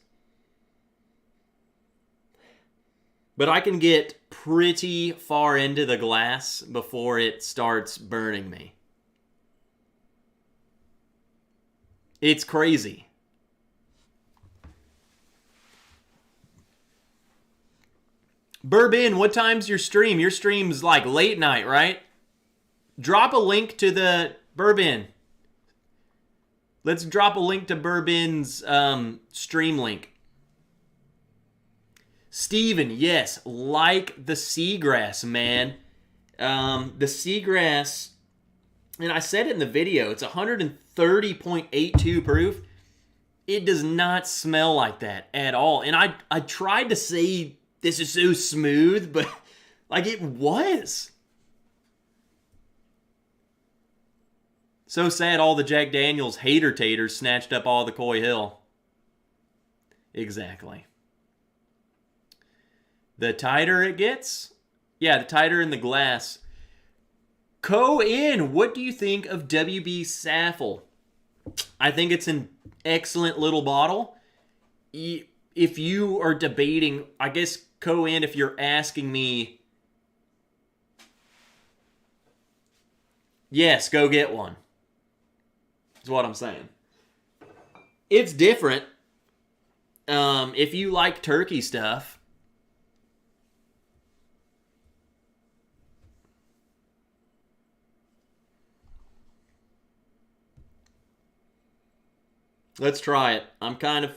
[SPEAKER 1] But I can get pretty far into the glass before it starts burning me. It's crazy. Bourbon, what time's your stream? Your stream's like late night, right? Drop a link to the Bourbon. Let's drop a link to Bourbon's stream link. Steven, yes, like the seagrass, man. The seagrass and I said it in the video, it's 130.82 proof. It does not smell like that at all. And I tried to say this is so smooth, but like it was. So sad all the Jack Daniels hater taters snatched up all the Coy Hill. Exactly. The tighter it gets, yeah, the tighter in the glass. Co-in, what do you think of WB Saffel? I think it's an excellent little bottle. If you are debating, I guess Co-in, if you're asking me, yes, go get one. Is what I'm saying. It's different. If you like turkey stuff, let's try it. I'm kind of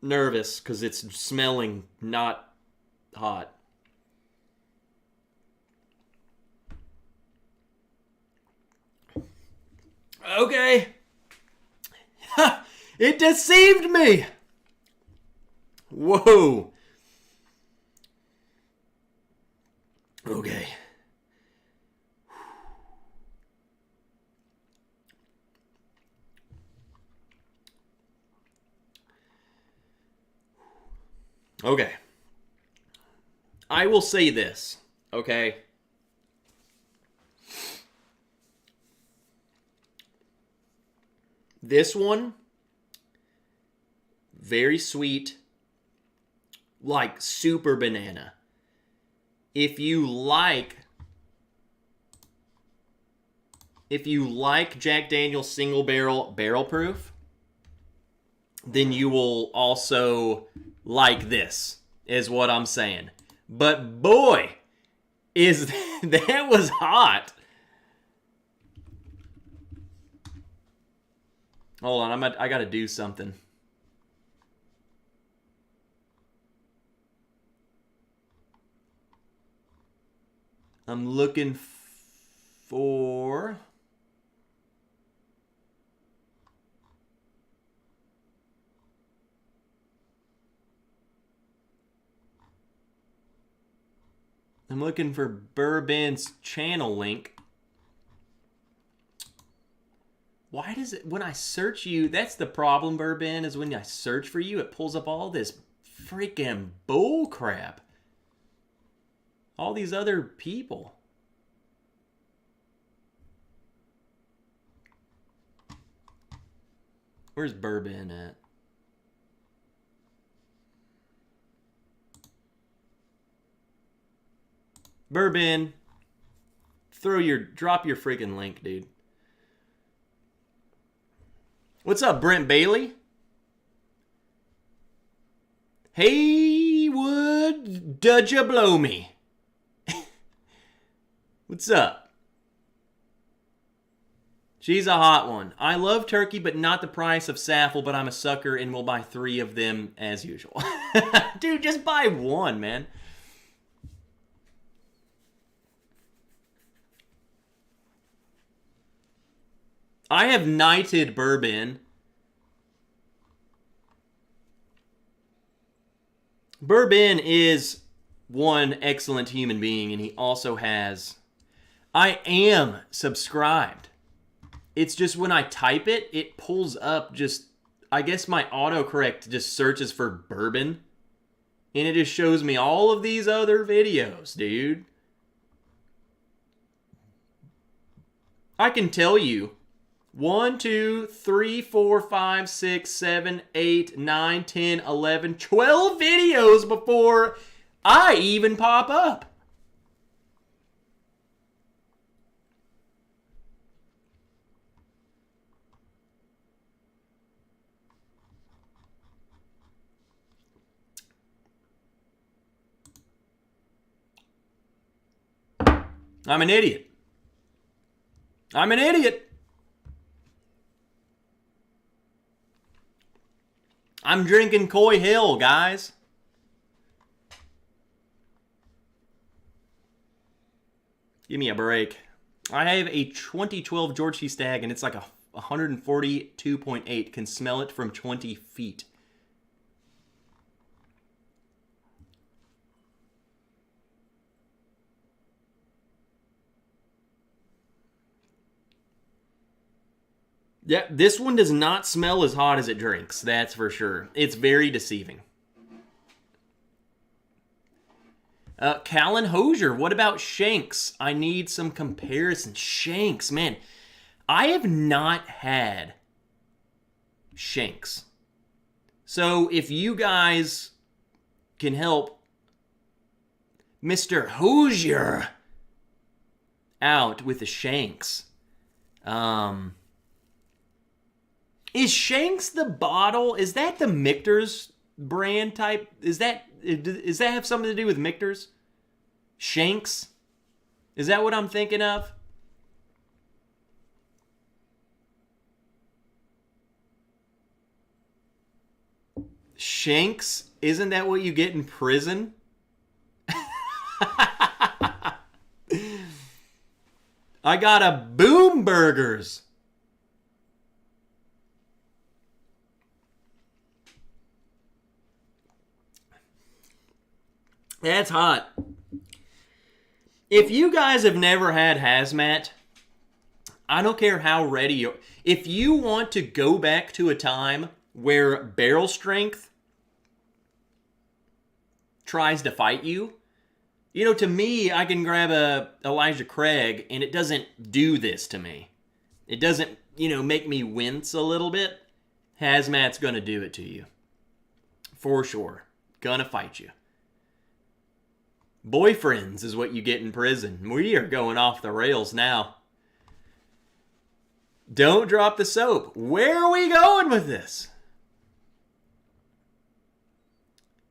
[SPEAKER 1] nervous because it's smelling not hot. Okay. It deceived me. Whoa. Okay. Okay. I will say this, okay? This one, very sweet, like super banana. If you like Jack Daniel's single barrel proof, then you will also like this, is what I'm saying. But boy, is that was hot. Hold on, I gotta do something. I'm looking for... I'm looking for Bourbon's channel link. Why does it, when I search you, that's the problem, Bourbon, is when I search for you, it pulls up all this freaking bull crap. All these other people. Where's Bourbon at? Bourbon, drop your freaking link, dude. What's up, Brent Bailey? Haywood, did ya blow me? What's up? She's a hot one. I love turkey, but not the price of Saffel, but I'm a sucker and will buy 3 of them as usual. Dude, just buy one, man. I have knighted Bourbon. Bourbon is one excellent human being, and he also has... I am subscribed. It's just when I type it, it pulls up just... I guess my autocorrect just searches for Bourbon, and it just shows me all of these other videos, dude. I can tell you... 1, 2, 3, 4, 5, 6, 7, 8, 9, 10, 11, 12 videos before I even pop up. I'm an idiot. I'm an idiot. I'm drinking Coy Hill, guys. Give me a break. I have a 2012 George T. Stagg, and it's like a 142.8. Can smell it from 20 feet. Yeah, this one does not smell as hot as it drinks. That's for sure. It's very deceiving. Callan Hosier, what about Shanks? I need some comparison. Shanks, man. I have not had Shanks. So if you guys can help Mr. Hosier out with the Shanks. Is Shanks the bottle? Is that the Michter's brand type? Does that have something to do with Michter's? Shanks? Is that what I'm thinking of? Shanks? Isn't that what you get in prison? I got a Boom Burgers. That's hot. If you guys have never had hazmat, I don't care how ready you are. If you want to go back to a time where barrel strength tries to fight you, to me, I can grab a Elijah Craig and it doesn't do this to me. It doesn't, make me wince a little bit. Hazmat's gonna do it to you. For sure. Gonna fight you. Boyfriends is what you get in prison. We are going off the rails now. Don't drop the soap. Where are we going with this?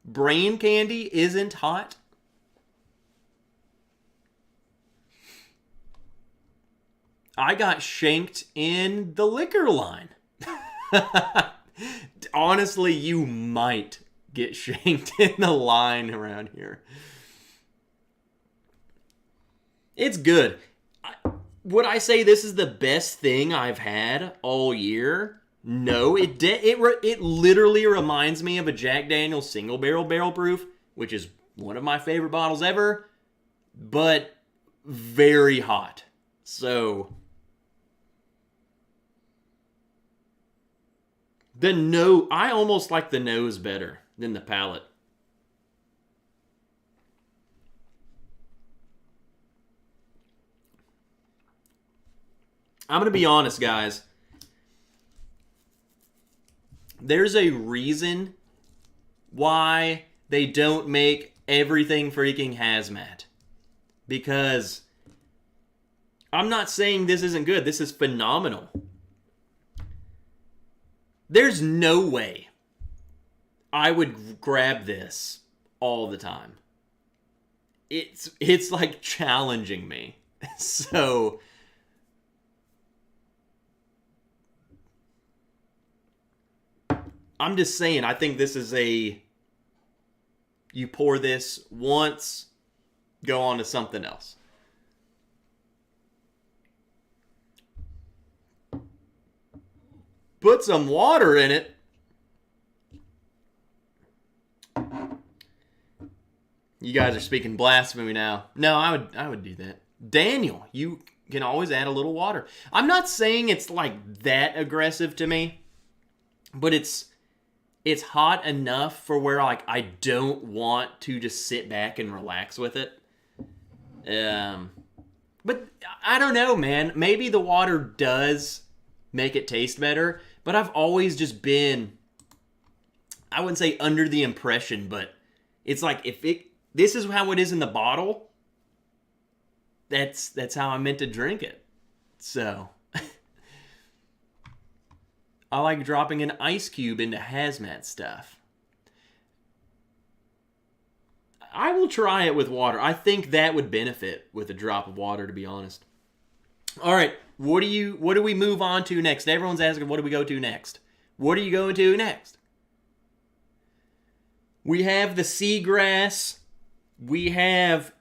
[SPEAKER 1] Brain candy isn't hot. I got shanked in the liquor line. Honestly, you might get shanked in the line around here. It's good. Would I say this is the best thing I've had all year? No, it literally reminds me of a Jack Daniel's single barrel proof, which is one of my favorite bottles ever, but very hot. So I almost like the nose better than the palate. I'm going to be honest, guys. There's a reason why they don't make everything freaking hazmat. Because I'm not saying this isn't good. This is phenomenal. There's no way I would grab this all the time. It's like challenging me. So I'm just saying, I think this is you pour this once, go on to something else. Put some water in it. You guys are speaking blasphemy now. No, I would do that. Daniel, you can always add a little water. I'm not saying it's like that aggressive to me, but it's hot enough for where I don't want to just sit back and relax with it. But I don't know, man. Maybe the water does make it taste better, but I've always just been, I wouldn't say under the impression, but it's like this is how it is in the bottle, that's how I meant to drink it. So I like dropping an ice cube into hazmat stuff. I will try it with water. I think that would benefit with a drop of water, to be honest. All right, what do we move on to next? Everyone's asking, what do we go to next? What are you going to next? We have the seagrass. We have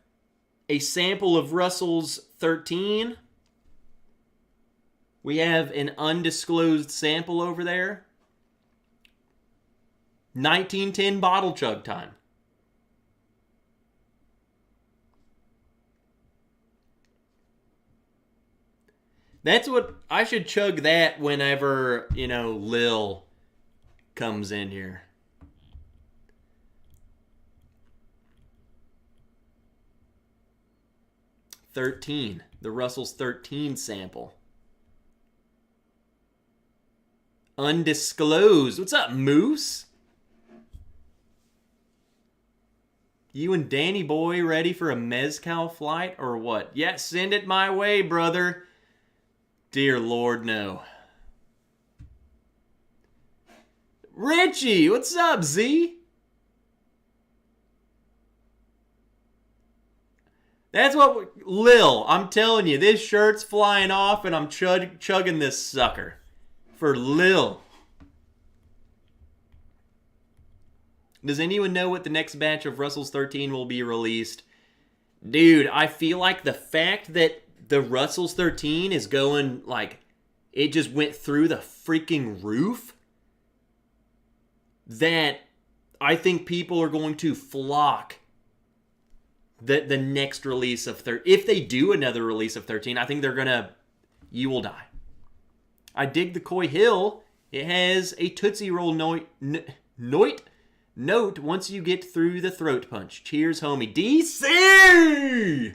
[SPEAKER 1] a sample of Russell's 13. We have an undisclosed sample over there. 1910 bottle chug time. That's what I should chug that whenever, Lil comes in here. $13. The Russell's 13 sample. Undisclosed. What's up, Moose? You and Danny Boy ready for a Mezcal flight or what? Yeah, send it my way, brother. Dear Lord, no. Richie, what's up, Z? That's what... Lil, I'm telling you, this shirt's flying off and I'm chugging this sucker. For Lil. Does anyone know what the next batch of Russell's 13 will be released? Dude, I feel like the fact that the Russell's 13 is going, like, it just went through the freaking roof, that I think people are going to flock the next release of 13. If they do another release of 13, I think they're going to, you will die. I dig the Coy Hill. It has a Tootsie Roll note once you get through the throat punch. Cheers, homie. DC!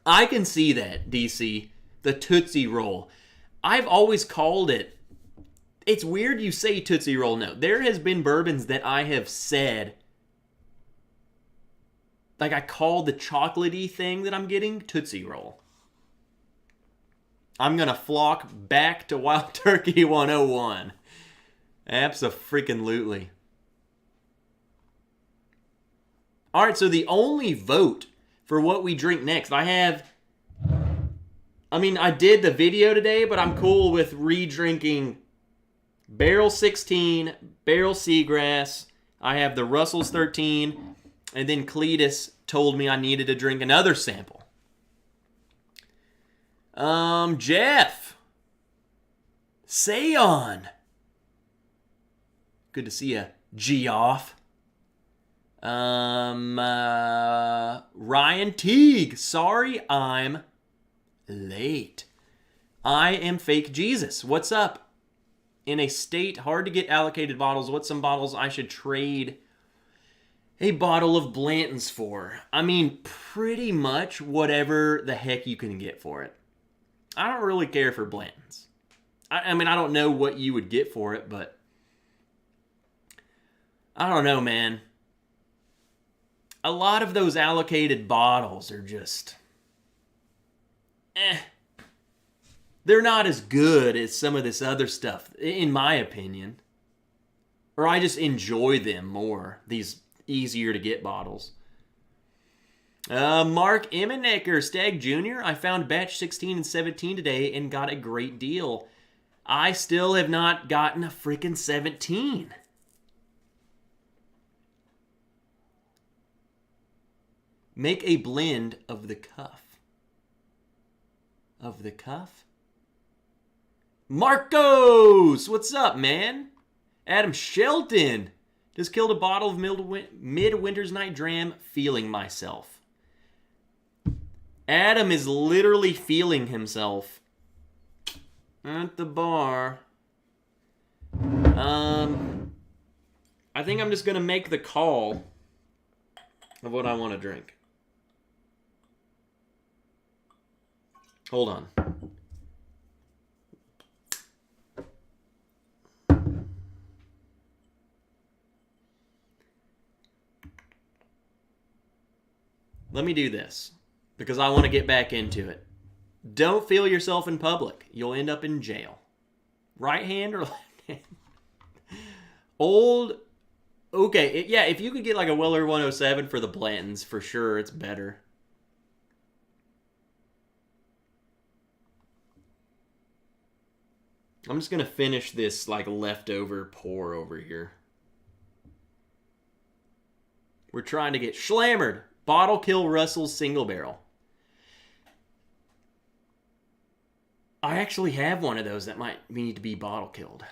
[SPEAKER 1] I can see that, DC. The Tootsie Roll. I've always called it. It's weird you say Tootsie Roll note. There has been bourbons that I have said, like I called the chocolatey thing that I'm getting Tootsie Roll. I'm going to flock back to Wild Turkey 101. Abso-freaking-lutely. Alright, so the only vote for what we drink next, I did the video today, but I'm cool with re-drinking Barrel 16, Barrel Seagrass. I have the Russell's 13, and then Cletus told me I needed to drink another sample. Jeff. Slayin. Good to see you, Geoff. Ryan Teague. Sorry, I'm late. I am fake Jesus. What's up? In a state hard to get allocated bottles, what's some bottles I should trade a bottle of Blanton's for? I mean, pretty much whatever the heck you can get for it. I don't really care for Blanton's. I don't know what you would get for it, but I don't know, man. A lot of those allocated bottles are just... They're not as good as some of this other stuff, in my opinion. Or I just enjoy them more, these easier to get bottles. Mark Immenecker, Stag Jr. I found batch 16 and 17 today and got a great deal. I still have not gotten a freaking 17. Make a blend of the cuff. Of the cuff? Marcos! What's up, man? Adam Shelton. Just killed a bottle of Midwinter's Night Dram, feeling myself. Adam is literally feeling himself at the bar. I think I'm just going to make the call of what I want to drink. Hold on. Let me do this, because I want to get back into it. Don't feel yourself in public. You'll end up in jail. Right hand or left hand? Okay, yeah, if you could get like a Weller 107 for the Blantons, for sure, it's better. I'm just going to finish this like leftover pour over here. We're trying to get Schlammered. Bottle Kill Russell's single barrel. I actually have one of those that might need to be bottle killed.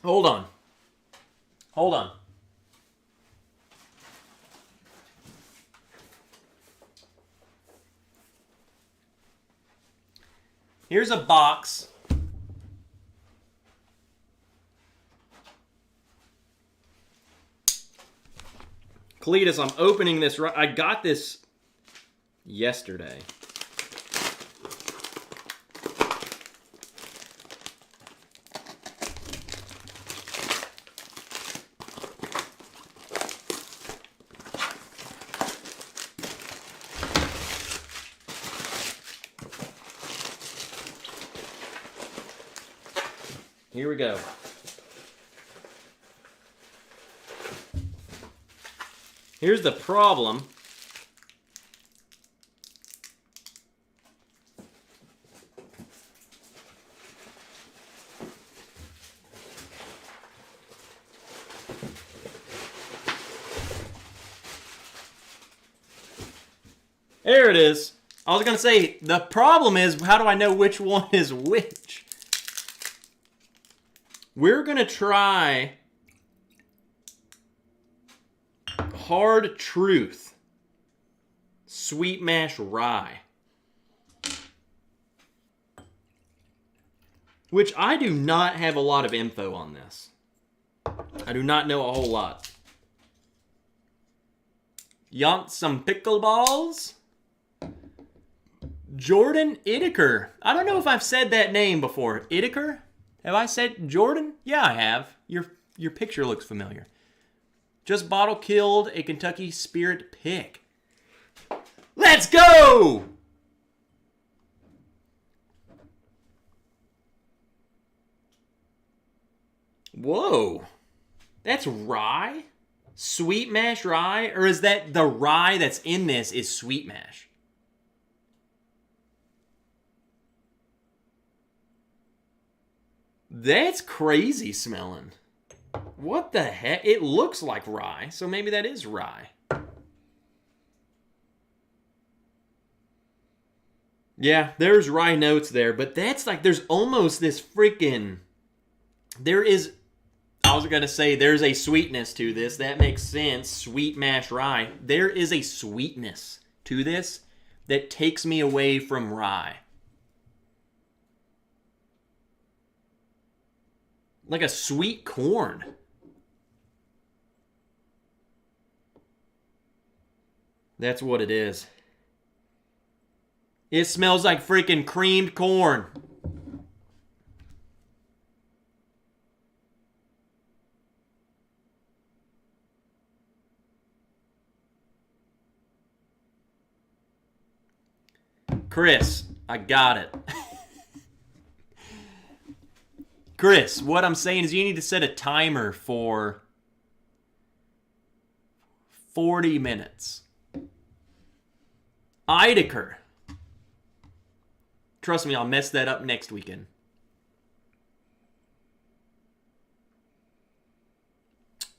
[SPEAKER 1] Hold on. Hold on. Here's a box. Cletus, I'm opening this right. I got this yesterday. Here we go. Here's the problem. There it is. I was going to say, the problem is, how do I know which one is which? We're going to try Hard Truth Sweet Mash Rye, which I do not have a lot of info on this. I do not know a whole lot. Yont some pickleballs. Jordan Itaker. I don't know if I've said that name before. Itaker? Have I said Jordan? Yeah, I have. Your picture looks familiar. Just bottle killed a Kentucky Spirit pick. Let's go! Whoa. That's rye? Sweet mash rye? Or is that the rye that's in this is sweet mash? That's crazy smelling. What the heck? It looks like rye, so maybe that is rye. Yeah, there's rye notes there, but that's like, there's almost this freaking... I was going to say, there's a sweetness to this. That makes sense. Sweet mash rye. There is a sweetness to this that takes me away from rye. Like a sweet corn. That's what it is. It smells like freaking creamed corn. Chris, I got it. Chris, what I'm saying is you need to set a timer for 40 minutes. Eidecker. Trust me, I'll mess that up next weekend.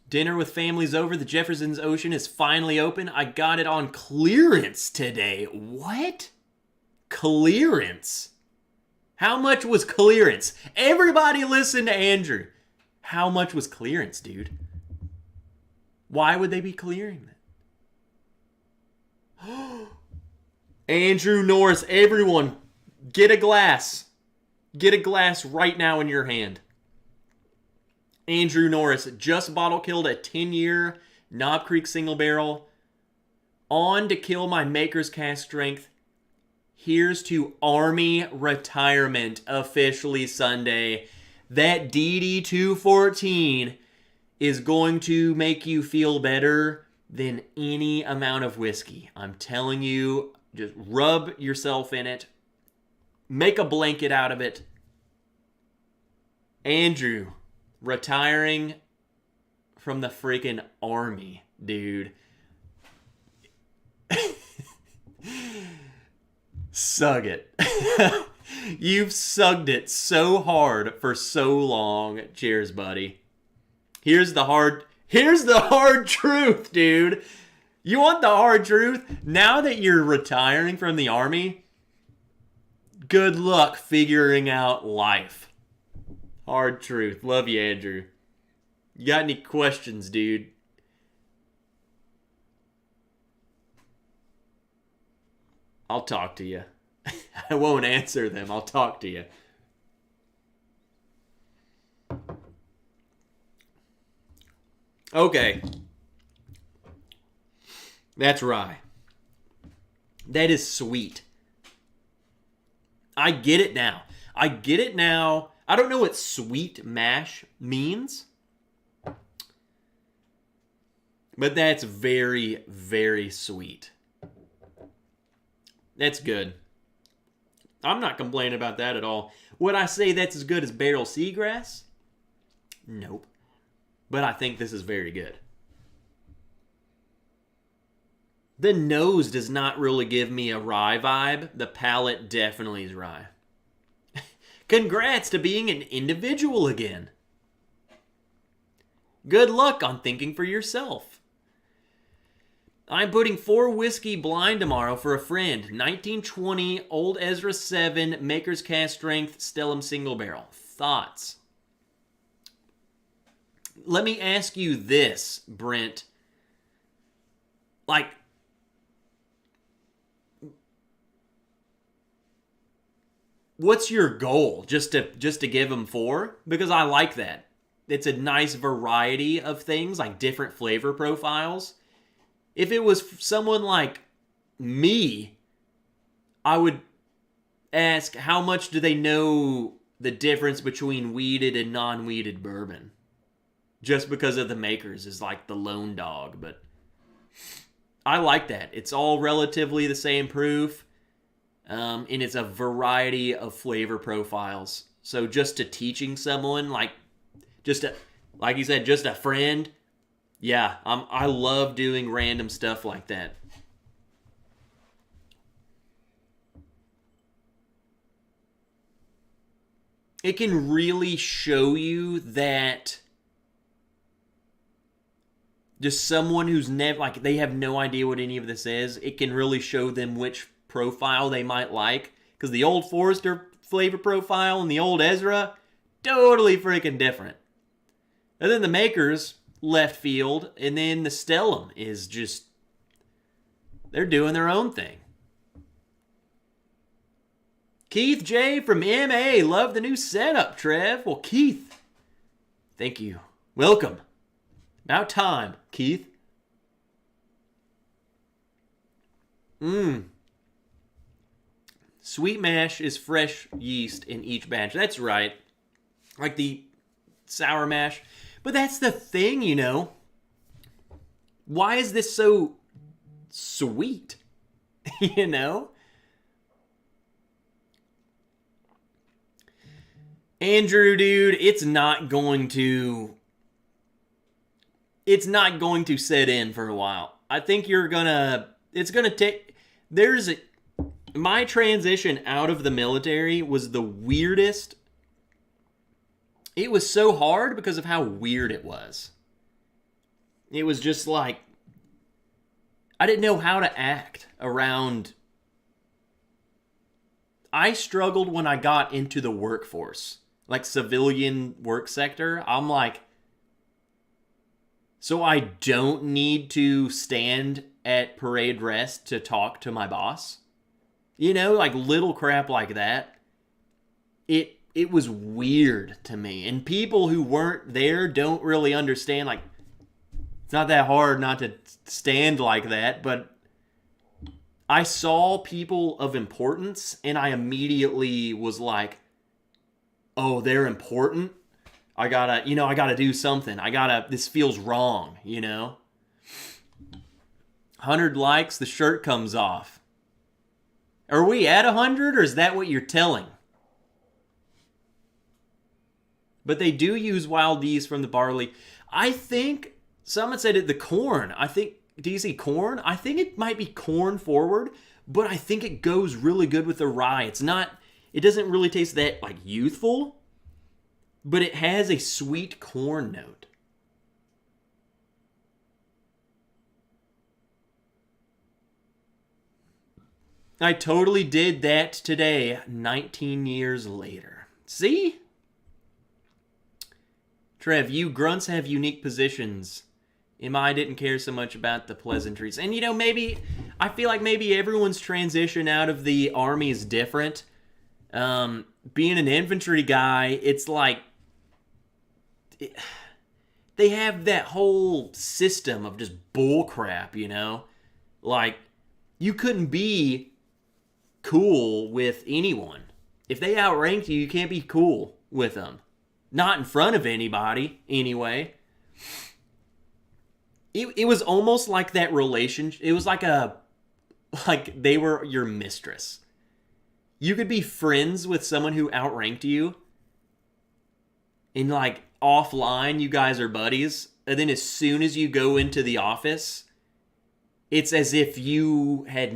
[SPEAKER 1] Dinner with family's over. The Jefferson's Ocean is finally open. I got it on clearance today. What? Clearance? How much was clearance? Everybody listen to Andrew. How much was clearance, dude? Why would they be clearing that? Andrew Norris, everyone, get a glass. Get a glass right now in your hand. Andrew Norris just bottle killed a 10-year Knob Creek single barrel. On to kill my Maker's Cast strength. Here's to Army retirement officially Sunday. That DD214 is going to make you feel better than any amount of whiskey. I'm telling you, just rub yourself in it. Make a blanket out of it. Andrew, retiring from the freaking Army, dude. Sug it. You've sugged it so hard for so long. Cheers, buddy. Here's the hard truth, dude. You want the hard truth? Now that you're retiring from the Army, good luck figuring out life. Hard truth. Love you, Andrew. You got any questions, dude? I'll talk to you. I won't answer them. I'll talk to you. Okay. That's rye. That is sweet. I get it now. I don't know what sweet mash means. But that's very, very sweet. That's good. I'm not complaining about that at all. Would I say that's as good as barrel seagrass? Nope. But I think this is very good. The nose does not really give me a rye vibe. The palate definitely is rye. Congrats to being an individual again. Good luck on thinking for yourself. I'm putting 4 whiskey blind tomorrow for a friend. 1920 Old Ezra 7 Maker's Cast Strength Stellum Single Barrel. Thoughts? Let me ask you this, Brent. Like, what's your goal? Just to give them 4? Because I like that. It's a nice variety of things, like different flavor profiles. If it was someone like me, I would ask how much do they know the difference between weeded and non-weeded bourbon? Just because of the makers is like the lone dog, but I like that. It's all relatively the same proof, and it's a variety of flavor profiles. So just to teaching someone, like you said, just a friend. Yeah, I love doing random stuff like that. It can really show you that just someone who's never, like, they have no idea what any of this is, it can really show them which profile they might like. Because the Old Forester flavor profile and the Old Ezra, totally freaking different. And then the makers, left field, and then the Stellum is just, they're doing their own thing. Keith J from MA, love the new setup, Trev. Well, Keith, thank you. Welcome. About time, Keith. Sweet mash is fresh yeast in each batch. That's right. Like the sour mash. But that's the thing, you know. Why is this so sweet? You know? Andrew, dude, it's not going to set in for a while. I think my transition out of the military was the weirdest. It was so hard because of how weird it was. It was just like, I didn't know how to act around. I struggled when I got into the workforce, like civilian work sector. I'm like, so I don't need to stand at parade rest to talk to my boss? You know, like little crap like that. It was weird to me. And people who weren't there don't really understand, like, it's not that hard not to stand like that, but I saw people of importance and I immediately was like, oh, they're important? I gotta do something. This feels wrong, you know? 100 likes, the shirt comes off. Are we at 100 or is that what you're telling? But they do use wild yeast from the barley. I think, someone said it, the corn. Do you see corn? I think it might be corn forward, but I think it goes really good with the rye. It doesn't really taste that, like, youthful, but it has a sweet corn note. I totally did that today, 19 years later. See? Trev, you grunts have unique positions. I didn't care so much about the pleasantries. And, maybe, I feel like maybe everyone's transition out of the army is different. Being an infantry guy, it's like, they have that whole system of just bullcrap, Like, you couldn't be cool with anyone. If they outranked you, you can't be cool with them. Not in front of anybody, anyway. It was almost like that relationship. It was like they were your mistress. You could be friends with someone who outranked you. And like offline, you guys are buddies. And then as soon as you go into the office, it's as if you had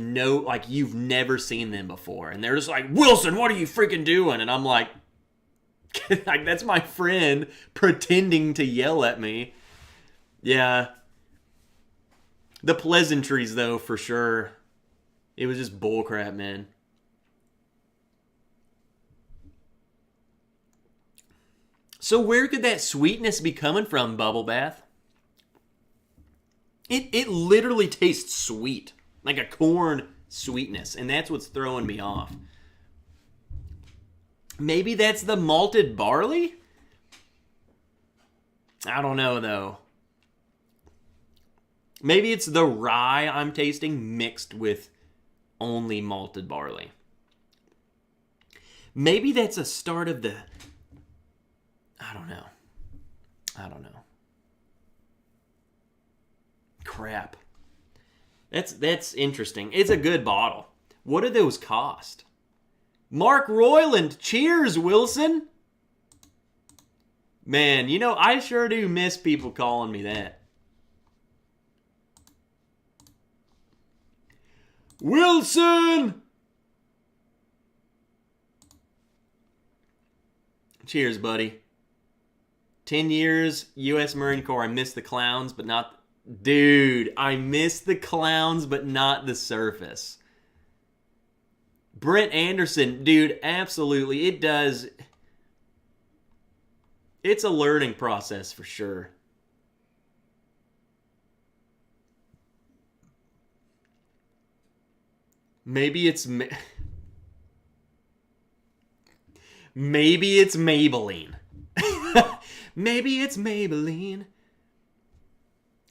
[SPEAKER 1] you've never seen them before. And they're just like, Wilson, what are you freaking doing? And I'm like, that's my friend pretending to yell at me. Yeah. The pleasantries, though, for sure. It was just bullcrap, man. So where could that sweetness be coming from, Bubble Bath? It literally tastes sweet. Like a corn sweetness. And that's what's throwing me off. Maybe that's the malted barley? I don't know, though. Maybe it's the rye I'm tasting mixed with only malted barley. Maybe that's a start of the... I don't know. Crap. That's interesting. It's a good bottle. What do those cost? Mark Royland, cheers, Wilson. Man, I sure do miss people calling me that. Wilson! Cheers, buddy. 10 years, U.S. Marine Corps. I miss the clowns, but not... Dude, I miss the clowns, but not the surface. Brent Anderson, dude, absolutely. It does... It's a learning process for sure. Maybe it's Maybelline. Maybe it's Maybelline.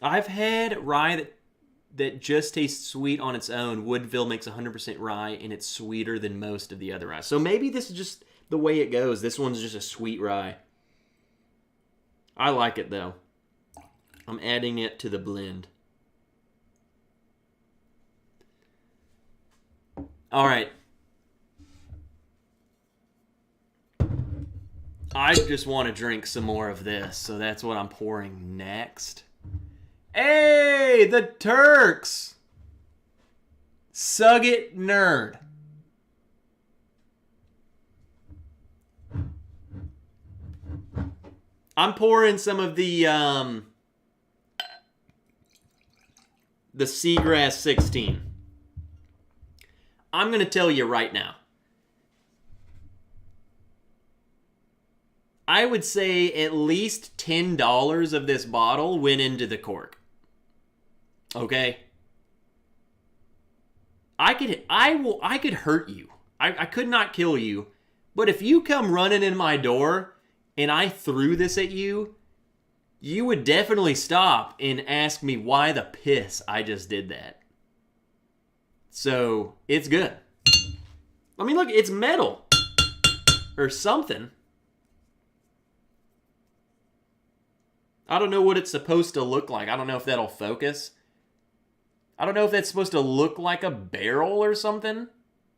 [SPEAKER 1] I've had rye that just tastes sweet on its own. Woodville makes 100% rye, and it's sweeter than most of the other rye. So maybe this is just the way it goes. This one's just a sweet rye. I like it, though. I'm adding it to the blend. All right. I just want to drink some more of this, so that's what I'm pouring next. Hey, the Turks! Sug it, nerd. I'm pouring some of the Seagrass 16. I'm going to tell you right now. I would say at least $10 of this bottle went into the cork. Okay? I could hurt you. I could not kill you. But if you come running in my door and I threw this at you, you would definitely stop and ask me why the piss I just did that. So, it's good. I mean, look, it's metal. Or something. I don't know what it's supposed to look like. I don't know if that'll focus. I don't know if that's supposed to look like a barrel or something.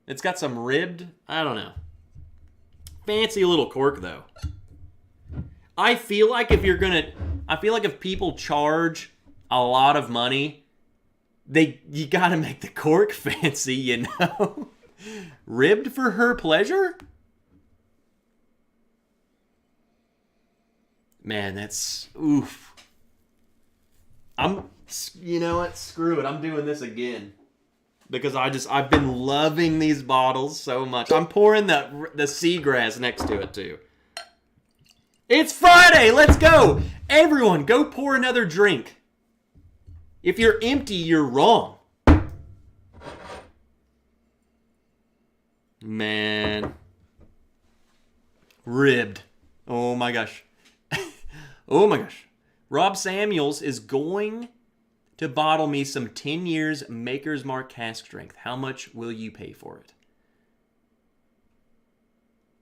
[SPEAKER 1] It's got some ribbed... I don't know. Fancy little cork, though. I feel like if you're gonna... I feel like if people charge a lot of money... You gotta make the cork fancy, you know? Ribbed for her pleasure? Man, that's... Oof. You know what? Screw it. I'm doing this again. because I've been loving these bottles so much. I'm pouring the seagrass next to it too. It's Friday. Let's go. Everyone, go pour another drink. If you're empty, you're wrong. Man. Ribbed. Oh my gosh. Oh my gosh. Rob Samuels is going to bottle me some 10 years Maker's Mark cask strength. How much will you pay for it?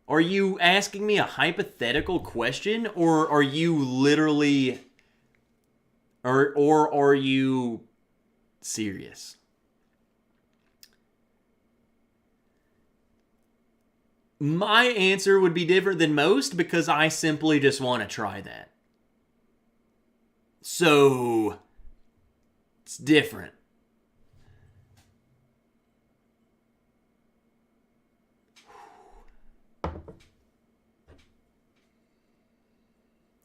[SPEAKER 1] Are you asking me a hypothetical question, or are you literally, or are you serious? My answer would be different than most because I simply just want to try that. So, it's different.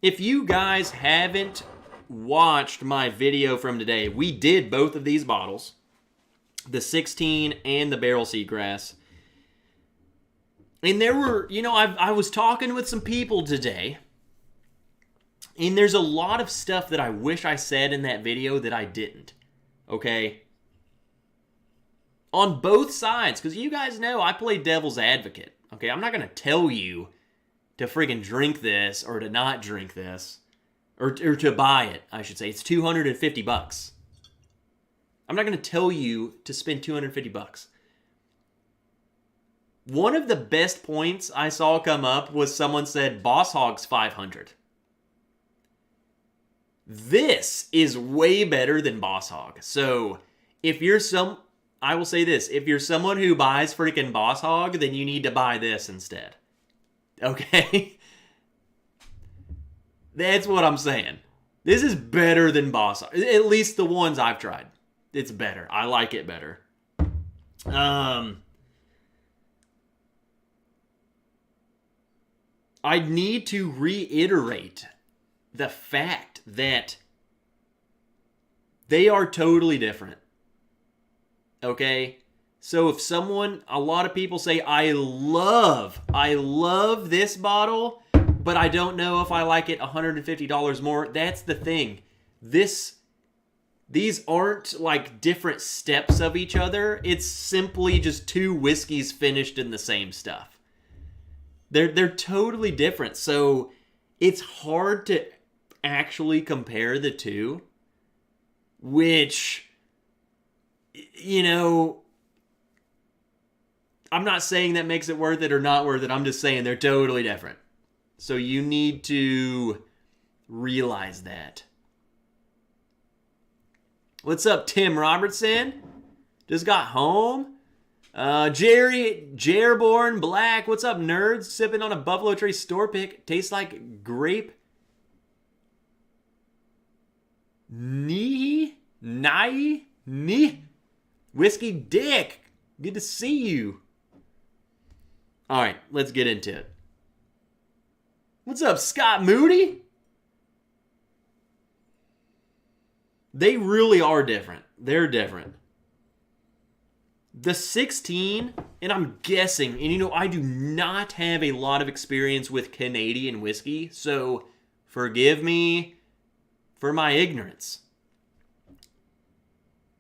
[SPEAKER 1] If you guys haven't watched my video from today, we did both of these bottles, the 16 and the barrel seagrass. And there were, I was talking with some people today, and there's a lot of stuff that I wish I said in that video that I didn't, okay? On both sides, because you guys know I play devil's advocate, okay? I'm not going to tell you to friggin' drink this or to not drink this, or to buy it, I should say. It's $250. I'm not going to tell you to spend $250. One of the best points I saw come up was someone said Boss Hog's $500. This is way better than Boss Hog. So if you're I will say this, if you're someone who buys freaking Boss Hog, then you need to buy this instead. Okay? That's what I'm saying. This is better than Boss Hog. At least the ones I've tried. It's better. I like it better. I need to reiterate the fact that they are totally different. Okay? So if a lot of people say, I love this bottle, but I don't know if I like it $150 more. That's the thing. These aren't like different steps of each other. It's simply just two whiskeys finished in the same stuff. They're totally different. So it's hard to actually compare the two, which, I'm not saying that makes it worth it or not worth it. I'm just saying they're totally different. So you need to realize that. What's up, Tim Robertson? Just got home. Jerry Jerborn Black. What's up, nerds? Sipping on a Buffalo Trace store pick. Tastes like grape. Whiskey Dick. Good to see you. All right, let's get into it. What's up, Scott Moody? They really are different. They're different. The 16, and I'm guessing, and I do not have a lot of experience with Canadian whiskey, so forgive me for my ignorance.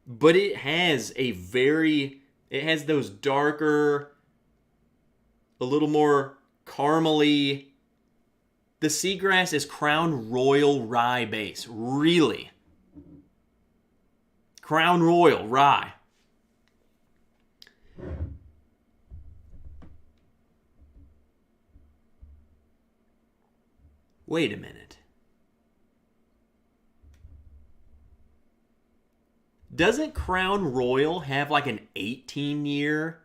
[SPEAKER 1] But it has those darker, a little more caramely. The Seagrass is Crown Royal rye base. Really. Crown Royal rye. Wait a minute. Doesn't Crown Royal have like an 18-year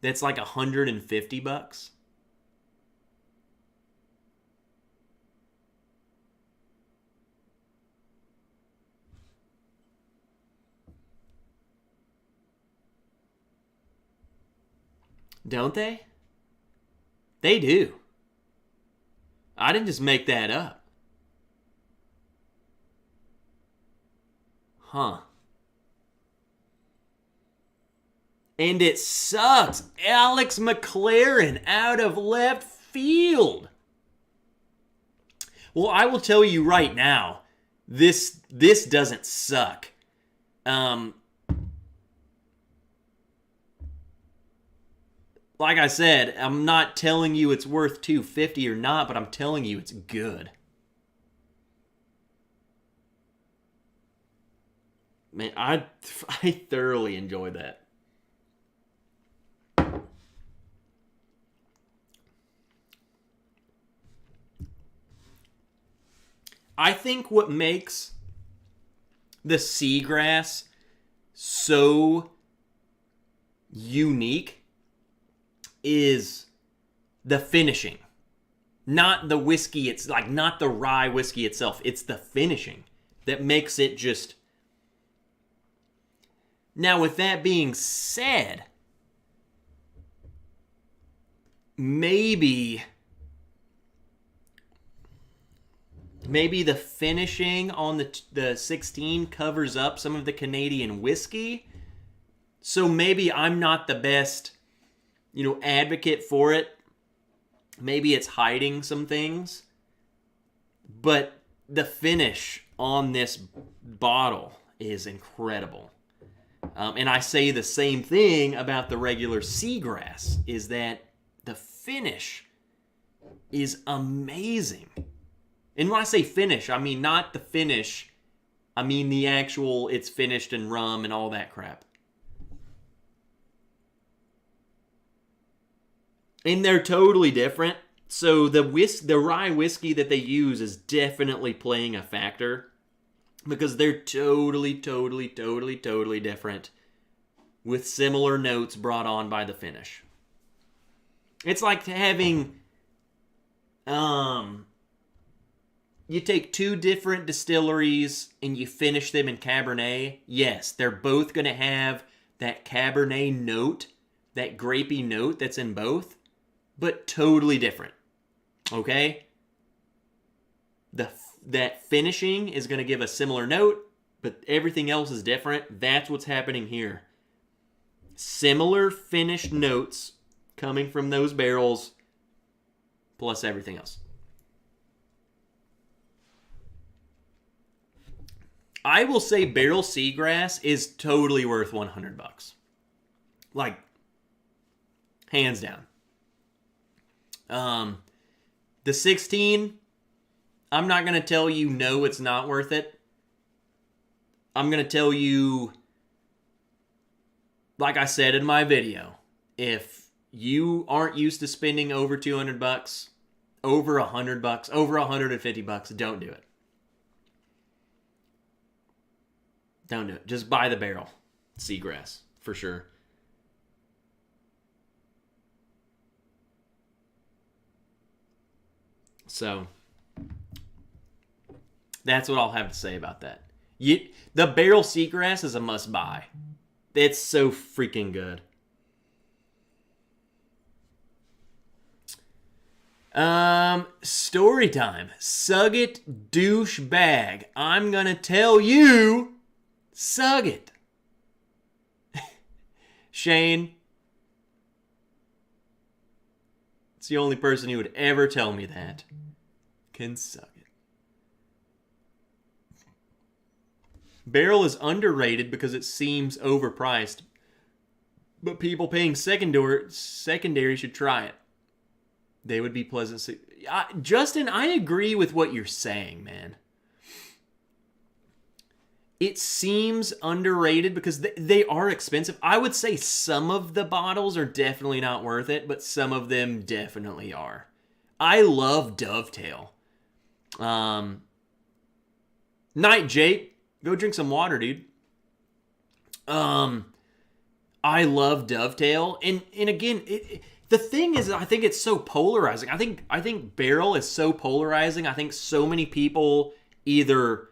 [SPEAKER 1] that's like $150? Don't they? They do. I didn't just make that up. Huh. And it sucks. Alex McLaren out of left field. Well, I will tell you right now, this doesn't suck. Like I said, I'm not telling you it's worth $250 or not, but I'm telling you it's good. Man, I thoroughly enjoy that. I think what makes the seagrass so unique is the finishing. Not the whiskey, it's like not the rye whiskey itself. It's the finishing that makes it just... Now, with that being said, maybe the finishing on the 16 covers up some of the Canadian whiskey. So maybe I'm not the best, advocate for it. Maybe it's hiding some things. But the finish on this bottle is incredible. And I say the same thing about the regular seagrass, is that the finish is amazing. And when I say finish, I mean not the finish. I mean the actual, it's finished in rum and all that crap. And they're totally different. So the rye whiskey that they use is definitely playing a factor. Because they're totally different. With similar notes brought on by the finish. It's like having... You take two different distilleries and you finish them in Cabernet. Yes, they're both going to have that Cabernet note, that grapey note that's in both, but totally different. Okay? That finishing is going to give a similar note, but everything else is different. That's what's happening here. Similar finished notes coming from those barrels, plus everything else. I will say barrel seagrass is totally worth $100. Like, hands down. The 16, I'm not going to tell you no, it's not worth it. I'm going to tell you, like I said in my video, if you aren't used to spending over $200, over $100, over $150, don't do it. Don't do it. Just buy the barrel seagrass, for sure. So, that's what I'll have to say about that. The barrel seagrass is a must-buy. It's so freaking good. Story time. Sug it, douchebag. I'm gonna tell you... Sug it. Shane. It's the only person who would ever tell me that. Can suck it. Barrel is underrated because it seems overpriced. But people paying secondary should try it. They would be pleasant. Justin, I agree with what you're saying, man. It seems underrated because they are expensive. I would say some of the bottles are definitely not worth it, but some of them definitely are. I love Dovetail. Night Jake, go drink some water, dude. I love Dovetail, and again, the thing is, I think it's so polarizing. I think barrel is so polarizing. I think so many people either.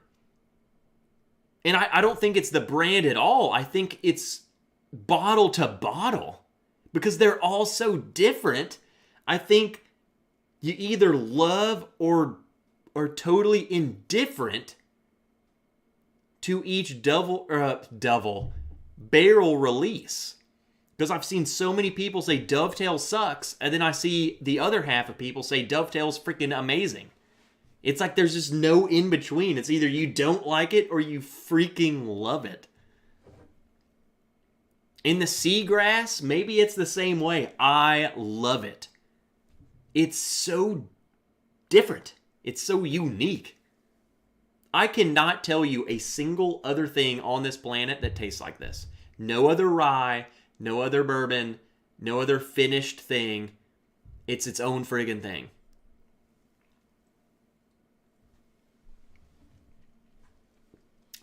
[SPEAKER 1] And I don't think it's the brand at all. I think it's bottle to bottle. Because they're all so different. I think you either love or are totally indifferent to each barrel release. Because I've seen so many people say Dovetail sucks, and then I see the other half of people say Dovetail's freaking amazing. It's like there's just no in between. It's either you don't like it or you freaking love it. In the seagrass, maybe it's the same way. I love it. It's so different. It's so unique. I cannot tell you a single other thing on this planet that tastes like this. No other rye, no other bourbon, no other finished thing. It's its own friggin' thing.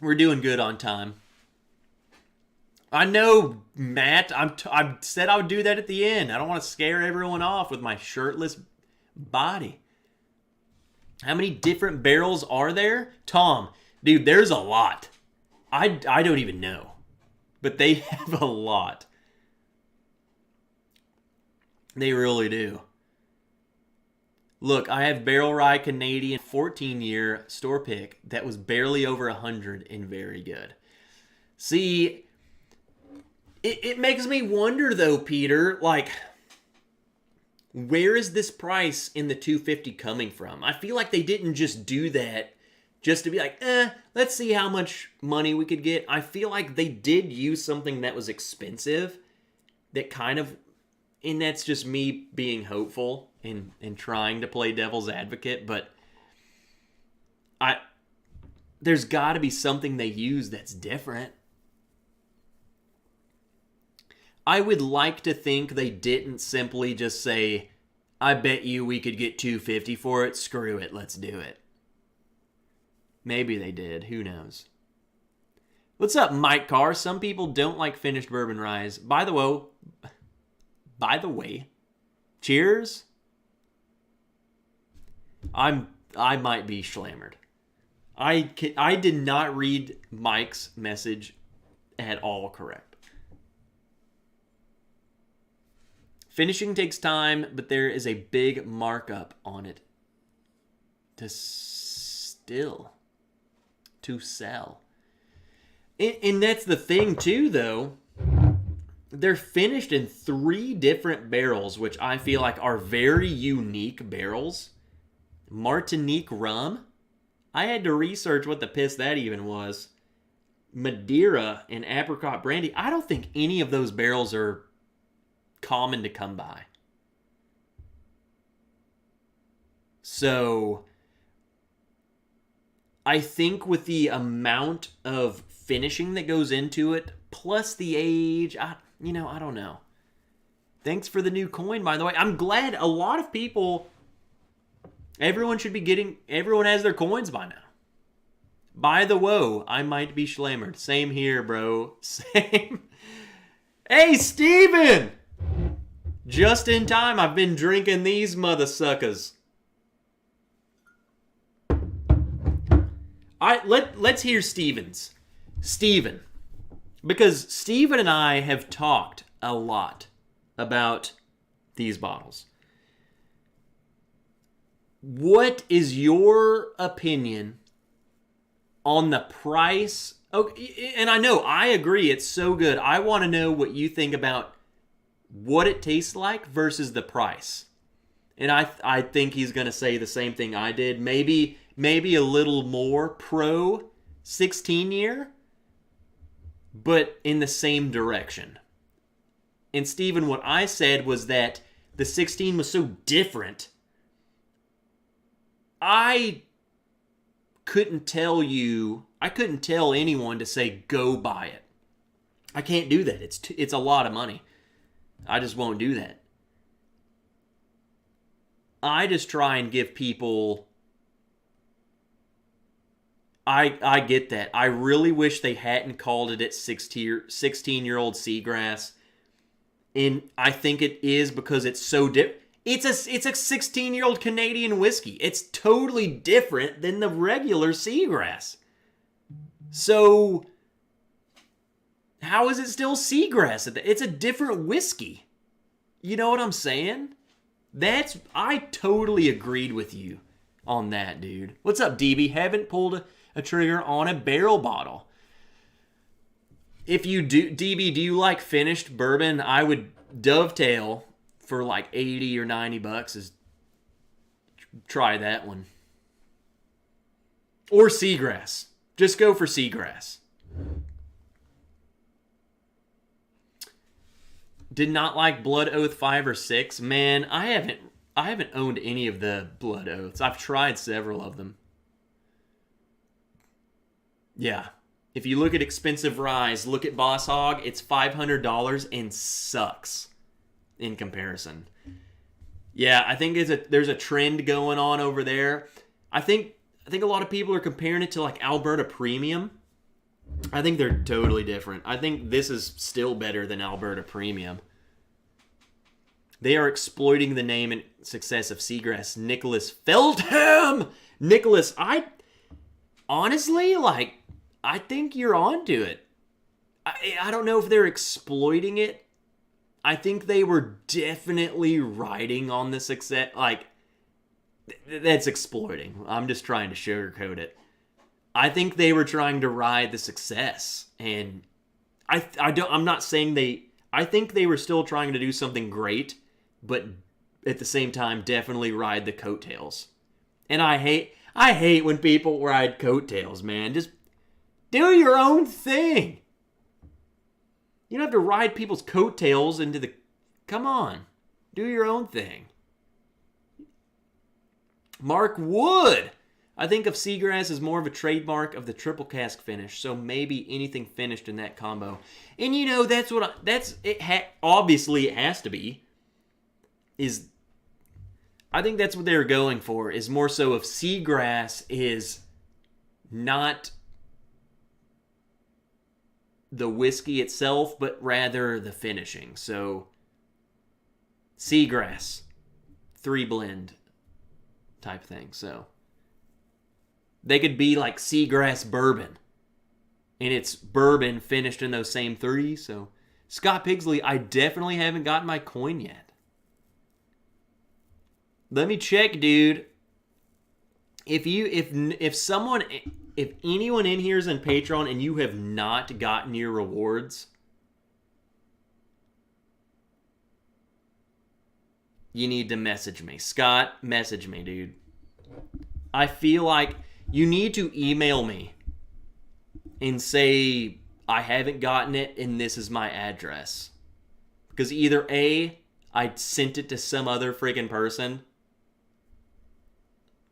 [SPEAKER 1] We're doing good on time. I know, Matt. I said I would do that at the end. I don't want to scare everyone off with my shirtless body. How many different barrels are there? Tom, dude, there's a lot. I don't even know. But they have a lot. They really do. Look, I have Barrel Rye Canadian 14-year store pick that was barely over 100 and very good. See, it makes me wonder though, Peter, like, where is this price in the 250 coming from? I feel like they didn't just do that just to be like, let's see how much money we could get. I feel like they did use something that was expensive that kind of, and that's just me being hopeful and trying to play devil's advocate, but there's got to be something they use that's different. I would like to think they didn't simply just say, I bet you we could get $250 for it. Screw it, let's do it. Maybe they did. Who knows? What's up, Mike Carr? Some people don't like finished bourbon ryes. By the way, cheers. I might be schlammered. I did not read Mike's message at all correct. Finishing takes time, but there is a big markup on it to sell. And that's the thing too, though. They're finished in 3 different barrels, which I feel like are very unique barrels. Martinique rum. I had to research what the piss that even was. Madeira and apricot brandy. I don't think any of those barrels are common to come by. So I think with the amount of finishing that goes into it, plus the age, I don't know. Thanks for the new coin, by the way. I'm glad a lot of people, everyone has their coins by now. By the woe, I might be schlammered. Same here, bro. Same. Hey, Steven! Just in time, I've been drinking these mother suckers. Let's hear Steven's. Steven. Because Steven and I have talked a lot about these bottles. What is your opinion on the price? Okay, and I know, I agree, it's so good. I want to know what you think about what it tastes like versus the price. And I think he's going to say the same thing I did. Maybe a little more pro 16-year, but in the same direction. And Steven, what I said was that the 16 was so different. I couldn't tell anyone to say, go buy it. I can't do that. It's a lot of money. I just won't do that. I just try and give people... I get that. I really wish they hadn't called it 16-year-old Seagrass. And I think it is because it's so different. It's a 16-year-old Canadian whiskey. It's totally different than the regular Seagrass. So, how is it still Seagrass? It's a different whiskey. You know what I'm saying? I totally agreed with you on that, dude. What's up, DB? Haven't pulled a trigger on a barrel bottle. If you do, DB, do you like finished bourbon? I would Dovetail for like 80 or 90 bucks. Try that one. Or Seagrass. Just go for Seagrass. Did not like Blood Oath 5 or 6. Man, I haven't owned any of the Blood Oaths. I've tried several of them. Yeah. If you look at expensive ryes, look at Boss Hog. It's $500 and sucks in comparison. Yeah, I think there's a trend going on over there. I think a lot of people are comparing it to like Alberta Premium. I think they're totally different. I think this is still better than Alberta Premium. They are exploiting the name and success of Seagrass. Nicholas Feldham! Nicholas, I think you're onto it. I don't know if they're exploiting it. I think they were definitely riding on the success. Like, that's exploiting. I'm just trying to sugarcoat it. I think they were trying to ride the success, and I'm not saying they. I think they were still trying to do something great, but at the same time, definitely ride the coattails. And I hate when people ride coattails, man. Just do your own thing. You don't have to ride people's coattails into the. Come on, do your own thing. Mark Wood. I think of Seagrass as more of a trademark of the triple cask finish, so maybe anything finished in that combo. And you know, that's what obviously it has to be. I think that's what they were going for, is more so if Seagrass is not the whiskey itself, but rather the finishing. So, Seagrass, 3-blend type thing, so. They could be like Seagrass bourbon. And it's bourbon finished in those same 3. So, Scott Pigsley, I definitely haven't gotten my coin yet. Let me check, dude. If anyone in here is in Patreon and you have not gotten your rewards, you need to message me. Scott, message me, dude. I feel like you need to email me and say, I haven't gotten it and this is my address. Because either A, I sent it to some other friggin' person,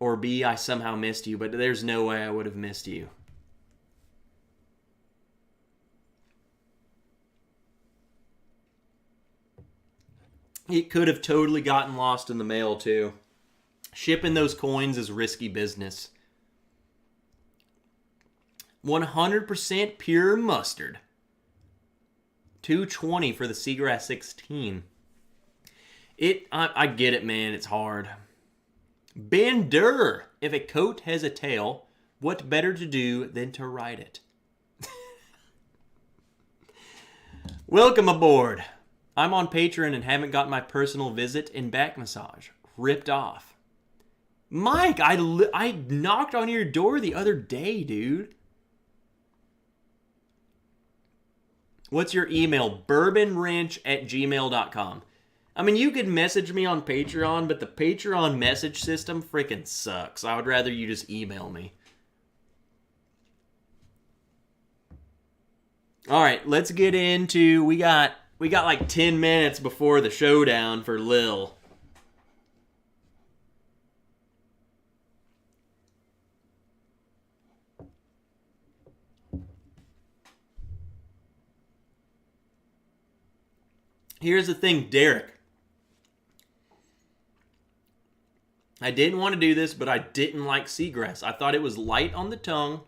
[SPEAKER 1] or B, I somehow missed you, but there's no way I would have missed you. It could have totally gotten lost in the mail, too. Shipping those coins is risky business. 100% pure mustard. $2.20 for the Seagrass 16. I get it, man. It's hard. Bender. If a coat has a tail, what better to do than to ride it? Welcome aboard. I'm on Patreon and haven't got my personal visit and back massage. Ripped off. Mike, I knocked on your door the other day, dude. What's your email? bourbonwrench@gmail.com. I mean, you could message me on Patreon, but the Patreon message system freaking sucks. I would rather you just email me. All right, let's get into... We got like 10 minutes before the showdown for Lil. Here's the thing, Derek. I didn't want to do this, but I didn't like Seagrass. I thought it was light on the tongue,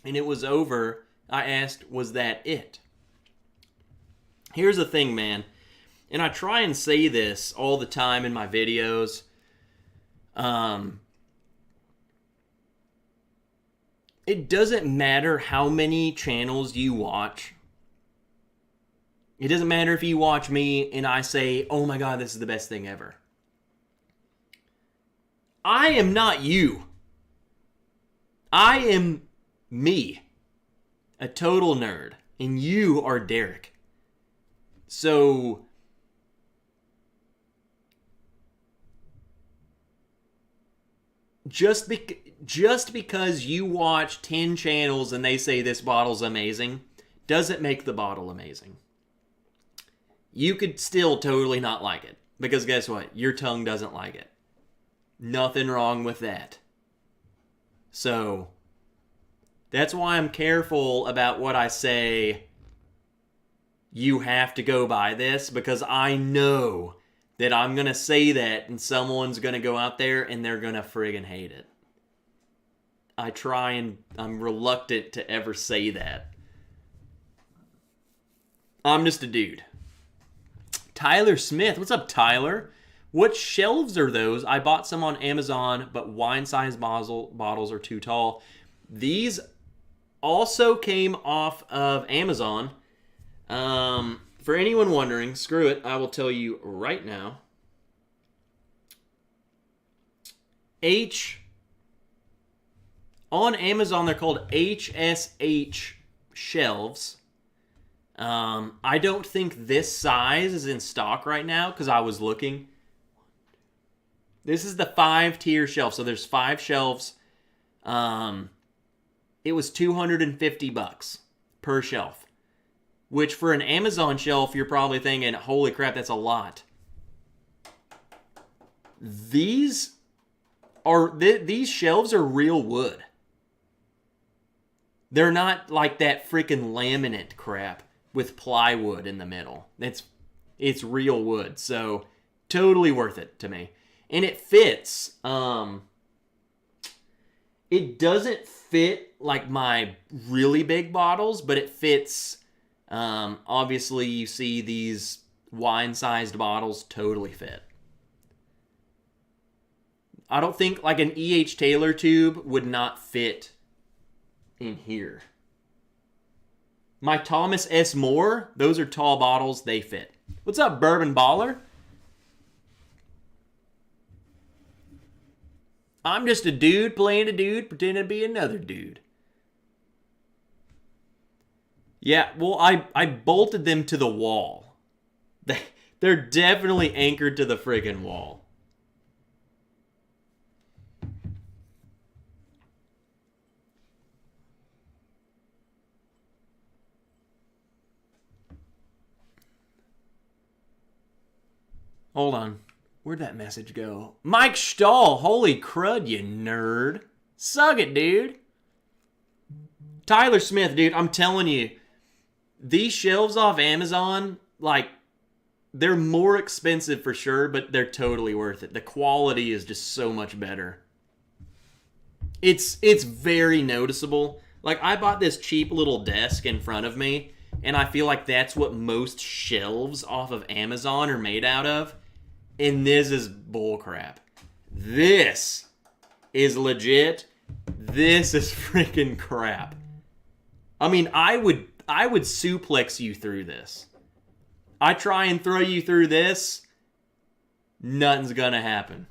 [SPEAKER 1] and it was over. I asked, was that it? Here's the thing, man. And I try and say this all the time in my videos. It doesn't matter how many channels you watch. It doesn't matter if you watch me and I say, oh my God, this is the best thing ever. I am not you. I am me. A total nerd. And you are Derek. So just because you watch 10 channels and they say this bottle's amazing, doesn't make the bottle amazing. You could still totally not like it. Because guess what? Your tongue doesn't like it. Nothing wrong with that. So, that's why I'm careful about what I say. You have to go buy this, because I know that I'm going to say that and someone's going to go out there and they're going to friggin' hate it. I'm reluctant to ever say that. I'm just a dude. Tyler Smith. What's up, Tyler? What shelves are those? I bought some on Amazon, but wine-sized bottles are too tall. These also came off of Amazon. For anyone wondering, screw it, I will tell you right now. On Amazon, they're called HSH shelves. I don't think this size is in stock right now, because I was looking. This is the 5-tier shelf, so there's 5 shelves. It was $250 per shelf. Which for an Amazon shelf, you're probably thinking, holy crap, that's a lot. These shelves are real wood. They're not like that freaking laminate crap with plywood in the middle. It's real wood, so totally worth it to me. And it fits. It doesn't fit like my really big bottles, but it fits. Obviously, you see these wine-sized bottles totally fit. I don't think like an E.H. Taylor tube would not fit in here. My Thomas S. More, those are tall bottles, they fit. What's up, Bourbon Baller? I'm just a dude playing a dude, pretending to be another dude. Yeah, well, I bolted them to the wall. They're definitely anchored to the friggin' wall. Hold on. Where'd that message go? Mike Stahl. Holy crud, you nerd. Suck it, dude. Tyler Smith, dude, I'm telling you. These shelves off Amazon, like, they're more expensive for sure, but they're totally worth it. The quality is just so much better. It's very noticeable. Like, I bought this cheap little desk in front of me, and I feel like that's what most shelves off of Amazon are made out of. And this is bullcrap. This is legit. This is freaking crap. I mean, I would suplex you through this. I try and throw you through this, nothing's gonna happen.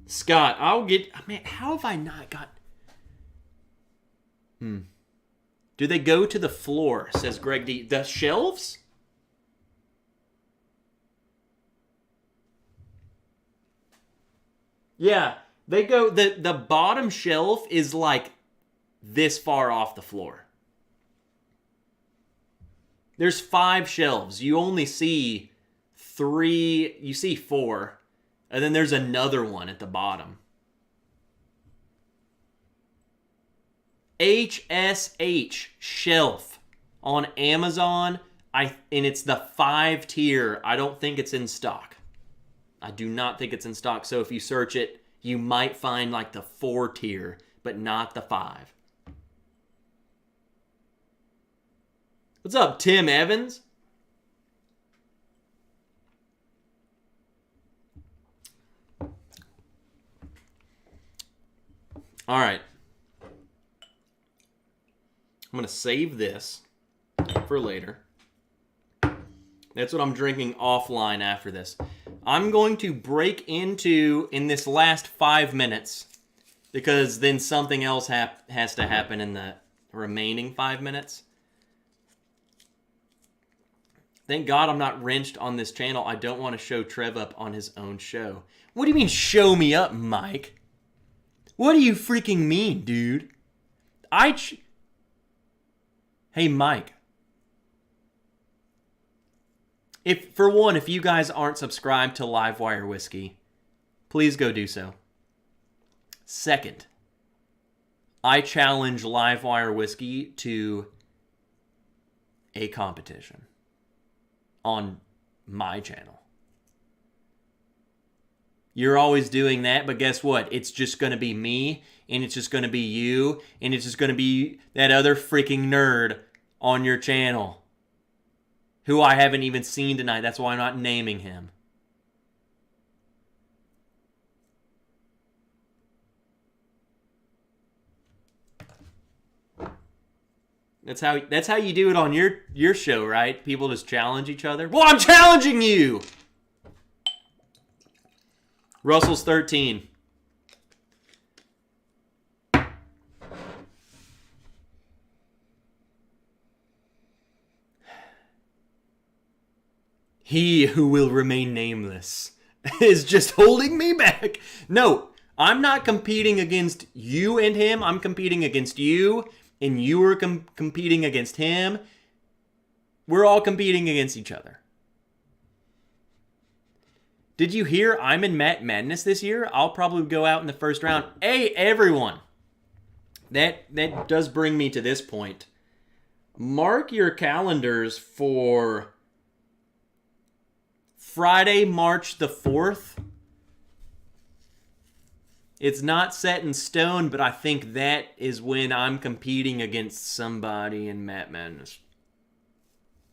[SPEAKER 1] Scott, man, how have I not got... Do they go to the floor, says Greg D. The shelves? Yeah, they go... The bottom shelf is like this far off the floor. There's 5 shelves. You only see 3... You see 4. And then there's another one at the bottom. HSH shelf on Amazon, and it's the 5-tier. I don't think it's in stock. I do not think it's in stock. So if you search it, you might find like the 4-tier, but not the 5. What's up, Tim Evans? All right. I'm going to save this for later. That's what I'm drinking offline after this. I'm going to break into, in this last 5 minutes, Because then something else has to happen in the remaining 5 minutes. Thank God I'm not wrenched on this channel. I don't want to show Trev up on his own show. What do you mean, show me up, Mike? What do you freaking mean, dude? Hey, Mike. If you guys aren't subscribed to Livewire Whiskey, please go do so. Second, I challenge Livewire Whiskey to a competition on my channel. You're always doing that, but guess what? It's just going to be me, and it's just going to be you, and it's just going to be that other freaking nerd on your channel who I haven't even seen tonight. That's why I'm not naming him. That's how you do it on your show, right? People just challenge each other. Well, I'm challenging you! Russell's 13. He who will remain nameless is just holding me back. No, I'm not competing against you and him. I'm competing against you, and you are competing against him. We're all competing against each other. Did you hear I'm in Matt Madness this year? I'll probably go out in the first round. Hey, everyone. That does bring me to this point. Mark your calendars for Friday, March the 4th. It's not set in stone, but I think that is when I'm competing against somebody in Matt Madness.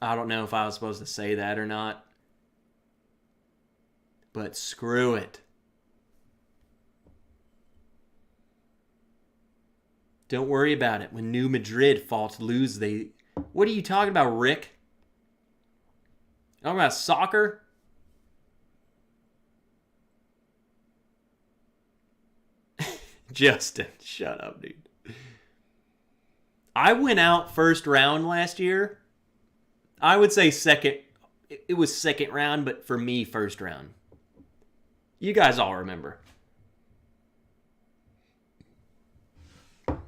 [SPEAKER 1] I don't know if I was supposed to say that or not. But screw it. Don't worry about it. When New Madrid fall to lose, they... What are you talking about, Rick? Talking about soccer? Justin, shut up, dude. I went out first round last year. I would say second. It was second round, but for me, first round. You guys all remember.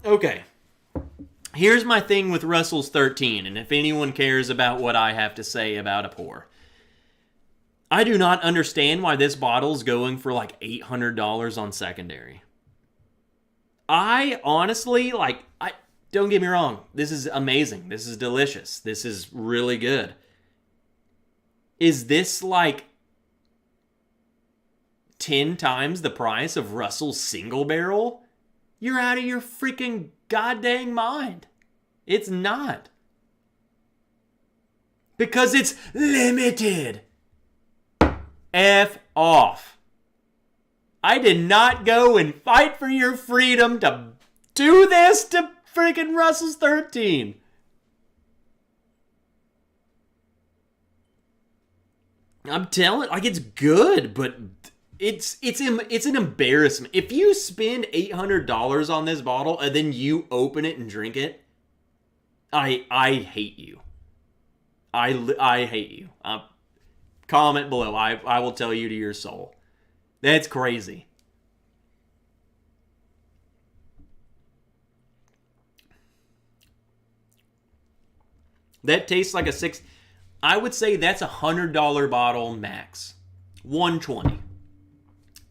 [SPEAKER 1] Okay. Here's my thing with Russell's 13, and if anyone cares about what I have to say about a pour. I do not understand why this bottle's going for like $800 on secondary. I honestly, don't get me wrong. This is amazing. This is delicious. This is really good. Is this like 10 times the price of Russell's single barrel? You're out of your freaking goddamn mind. It's not. Because it's limited. F off. I did not go and fight for your freedom to do this to freaking Russell's 13. I'm telling, it's good, but it's an embarrassment. If you spend $800 on this bottle and then you open it and drink it, I hate you. I hate you. Comment below. I will tell you to your soul. That's crazy. That tastes like a six. I would say that's $100 bottle max. $120.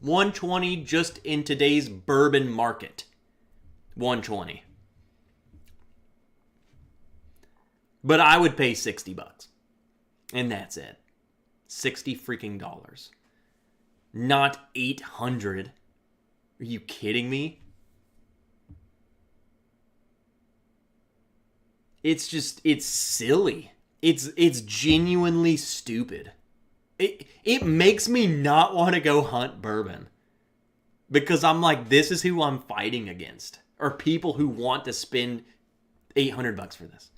[SPEAKER 1] $120 just in today's bourbon market. $120. But I would pay $60. And that's it. $60 freaking dollars. Not $800. Are you kidding me? It's silly. It's genuinely stupid. It makes me not want to go hunt bourbon. Because I'm like, this is who I'm fighting against. Or people who want to spend $800 for this.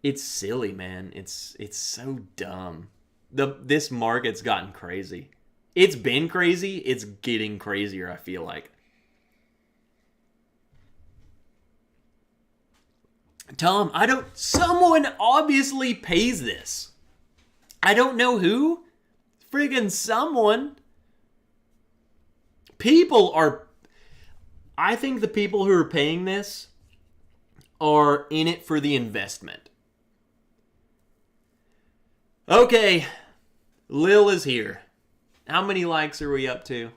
[SPEAKER 1] It's silly, man. It's so dumb. This market's gotten crazy. It's been crazy. It's getting crazier, I feel like. Tom, someone obviously pays this. I don't know who. Friggin' someone. I think the people who are paying this are in it for the investment. Okay, Lil is here. How many likes are we up to?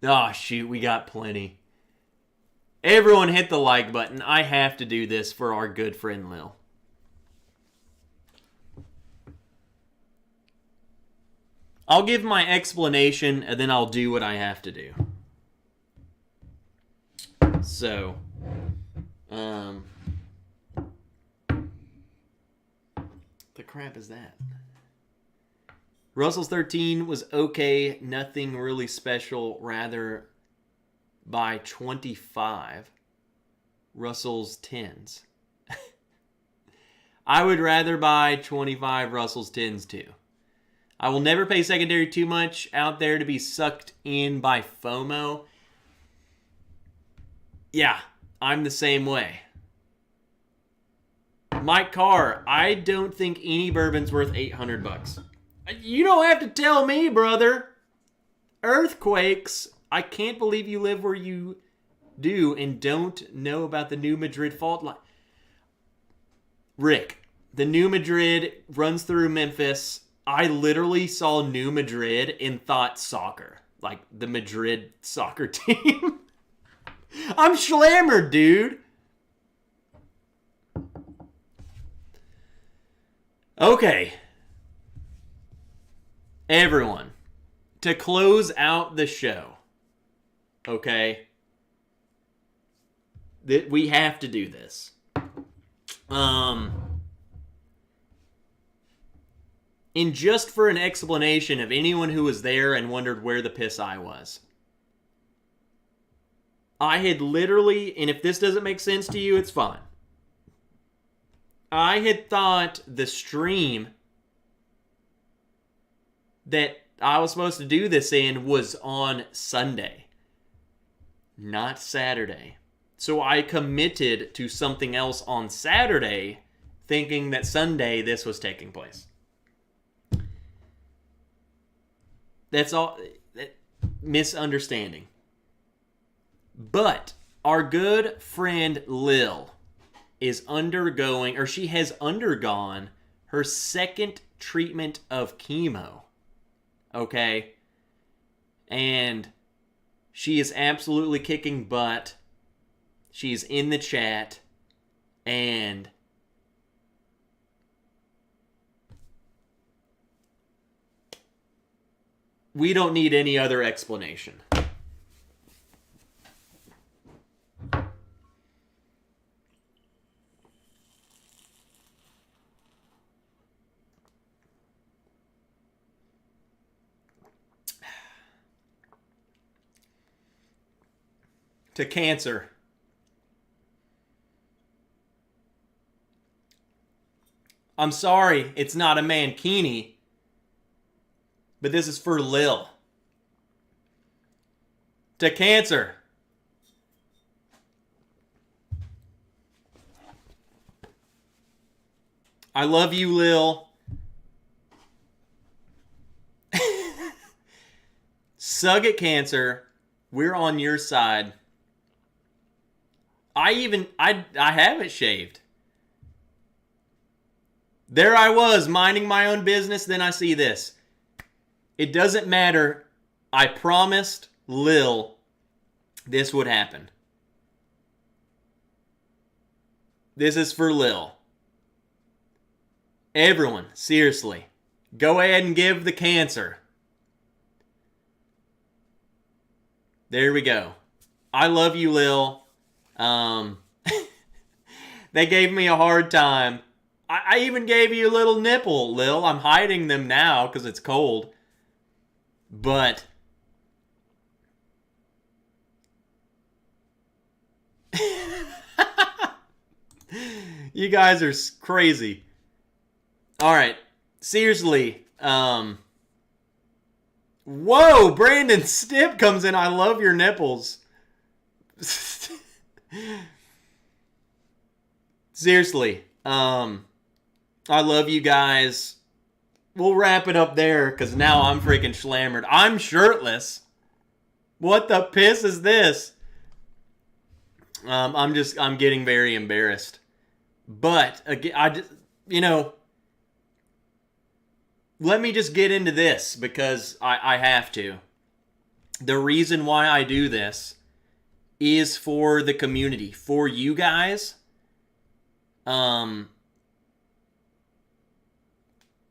[SPEAKER 1] Oh, shoot, we got plenty. Everyone hit the like button. I have to do this for our good friend Lil. I'll give my explanation, and then I'll do what I have to do. So, the crap is that? Russell's 13 was okay, nothing really special, rather by 25. Russell's 10s. I would rather buy 25 Russell's 10s too. I will never pay secondary too much out there to be sucked in by FOMO. Yeah, I'm the same way. Mike Carr, I don't think any bourbon's worth $800. You don't have to tell me, brother. Earthquakes. I can't believe you live where you do and don't know about the New Madrid fault line. Rick, the New Madrid runs through Memphis. I literally saw New Madrid and thought soccer. Like the Madrid soccer team. I'm schlammered, dude. Okay. Everyone, to close out the show, okay? We have to do this. And just for an explanation of anyone who was there and wondered where the piss I was. I had literally, and if this doesn't make sense to you, it's fine. I had thought the stream that I was supposed to do this in was on Sunday, not Saturday. So I committed to something else on Saturday, thinking that Sunday this was taking place. That's all. Misunderstanding. But our good friend Lil is undergoing, or she has undergone, her second treatment of chemo. Okay? And she is absolutely kicking butt. She's in the chat. And we don't need any other explanation. To cancer. I'm sorry, it's not a mankini, but this is for Lil. To cancer. I love you, Lil. Sug at cancer. We're on your side. I haven't shaved. There I was, minding my own business, then I see this. It doesn't matter. I promised Lil this would happen. This is for Lil. Everyone, seriously, go ahead and give the cancer. There we go. I love you, Lil. They gave me a hard time. I even gave you a little nipple, Lil. I'm hiding them now because it's cold. But you guys are crazy. All right. Seriously. Whoa, Brandon Stipp comes in. I love your nipples. Seriously. I love you guys. We'll wrap it up there because now I'm freaking schlammered. I'm shirtless. What the piss is this? I'm getting very embarrassed. But again, let me just get into this because I have to. The reason why I do this is for the community, for you guys. I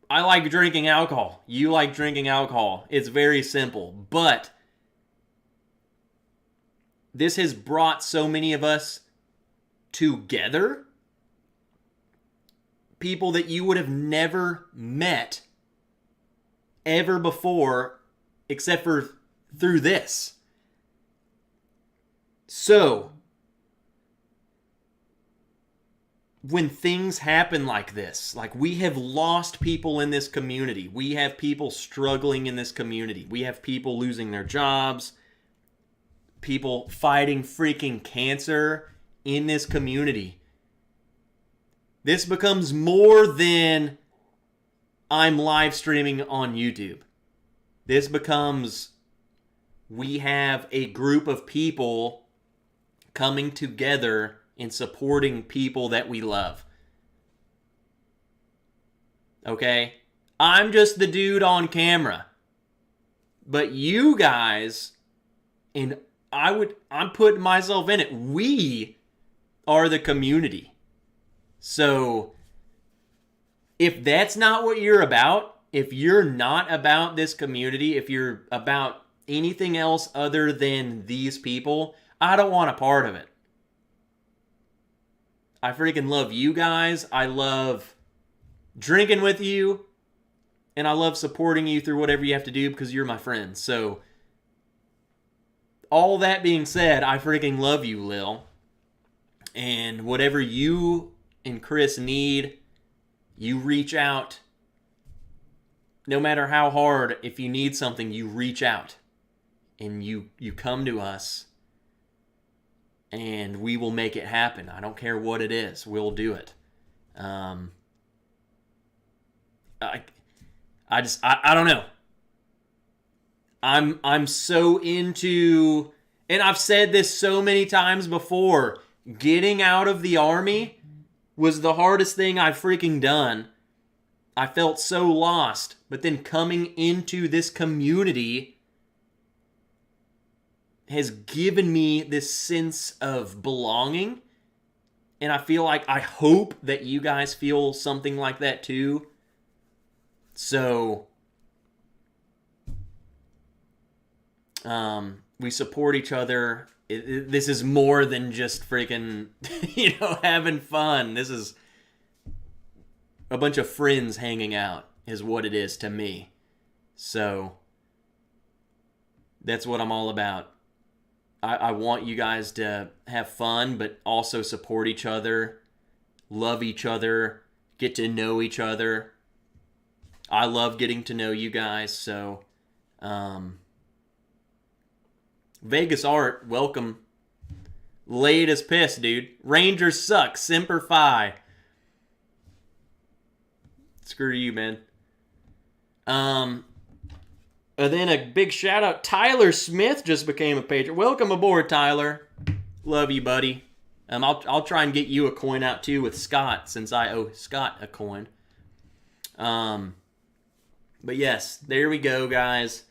[SPEAKER 1] like drinking alcohol. You like drinking alcohol. It's very simple. But this has brought so many of us together. People that you would have never met ever before, except for through this. So, when things happen like this, like we have lost people in this community, we have people struggling in this community, we have people losing their jobs, people fighting freaking cancer in this community. This becomes more than I'm live streaming on YouTube. This becomes we have a group of people coming together and supporting people that we love. Okay? I'm just the dude on camera. But you guys, and I'm putting myself in it. We are the community. So, if that's not what you're about, if you're not about this community, if you're about anything else other than these people, I don't want a part of it. I freaking love you guys. I love drinking with you. And I love supporting you through whatever you have to do because you're my friends. So, all that being said, I freaking love you, Lil. And whatever you and Chris need, you reach out. No matter how hard, if you need something, you reach out. And you come to us. And we will make it happen. I don't care what it is. We'll do it. I don't know. I'm so into, and I've said this so many times before, getting out of the army was the hardest thing I've freaking done. I felt so lost, but then coming into this community has given me this sense of belonging. And I feel like, I hope that you guys feel something like that too. So, we support each other. This is more than just freaking, having fun. This is a bunch of friends hanging out is what it is to me. So, that's what I'm all about. I want you guys to have fun, but also support each other, love each other, get to know each other. I love getting to know you guys, so Vegas Art, welcome. Late as piss, dude. Rangers suck. Semper Fi. Screw you, man. And then a big shout out. Tyler Smith just became a patron. Welcome aboard, Tyler. Love you, buddy. I'll try and get you a coin out too with Scott, since I owe Scott a coin. But yes, there we go, guys.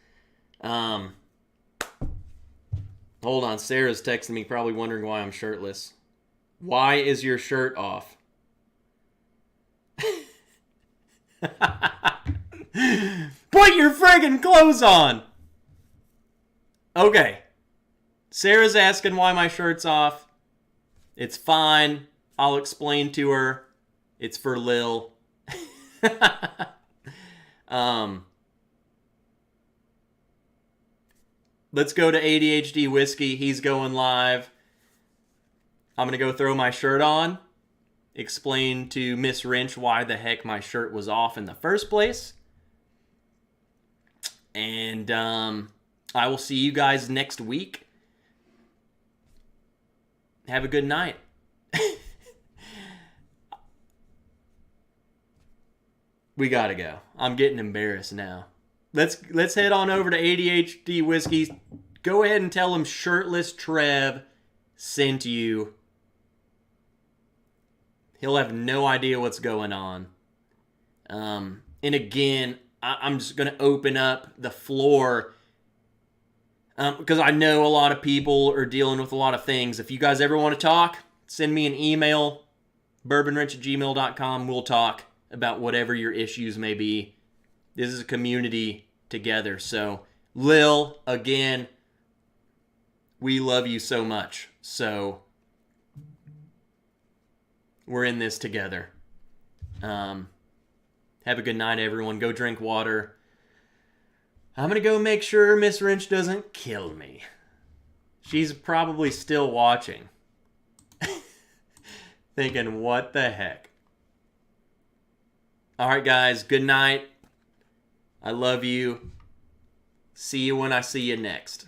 [SPEAKER 1] Hold on, Sarah's texting me, probably wondering why I'm shirtless. Why is your shirt off? Put your friggin' clothes on! Okay. Sarah's asking why my shirt's off. It's fine. I'll explain to her. It's for Lil. Let's go to ADHD Whiskey. He's going live. I'm going to go throw my shirt on. explain to Miss Wrench why the heck my shirt was off in the first place. And I will see you guys next week. Have a good night. We gotta go. I'm getting embarrassed now. Let's head on over to ADHD Whiskey. Go ahead and tell him Shirtless Trev sent you. He'll have no idea what's going on. And again, I'm just going to open up the floor because I know a lot of people are dealing with a lot of things. If you guys ever want to talk, send me an email, bourbonwrench@gmail.com. We'll talk about whatever your issues may be. This is a community together. So, Lil, again, we love you so much. So, we're in this together. Have a good night, everyone. Go drink water. I'm going to go make sure Miss Wrench doesn't kill me. She's probably still watching. Thinking, what the heck? All right, guys. Good night. I love you. See you when I see you next.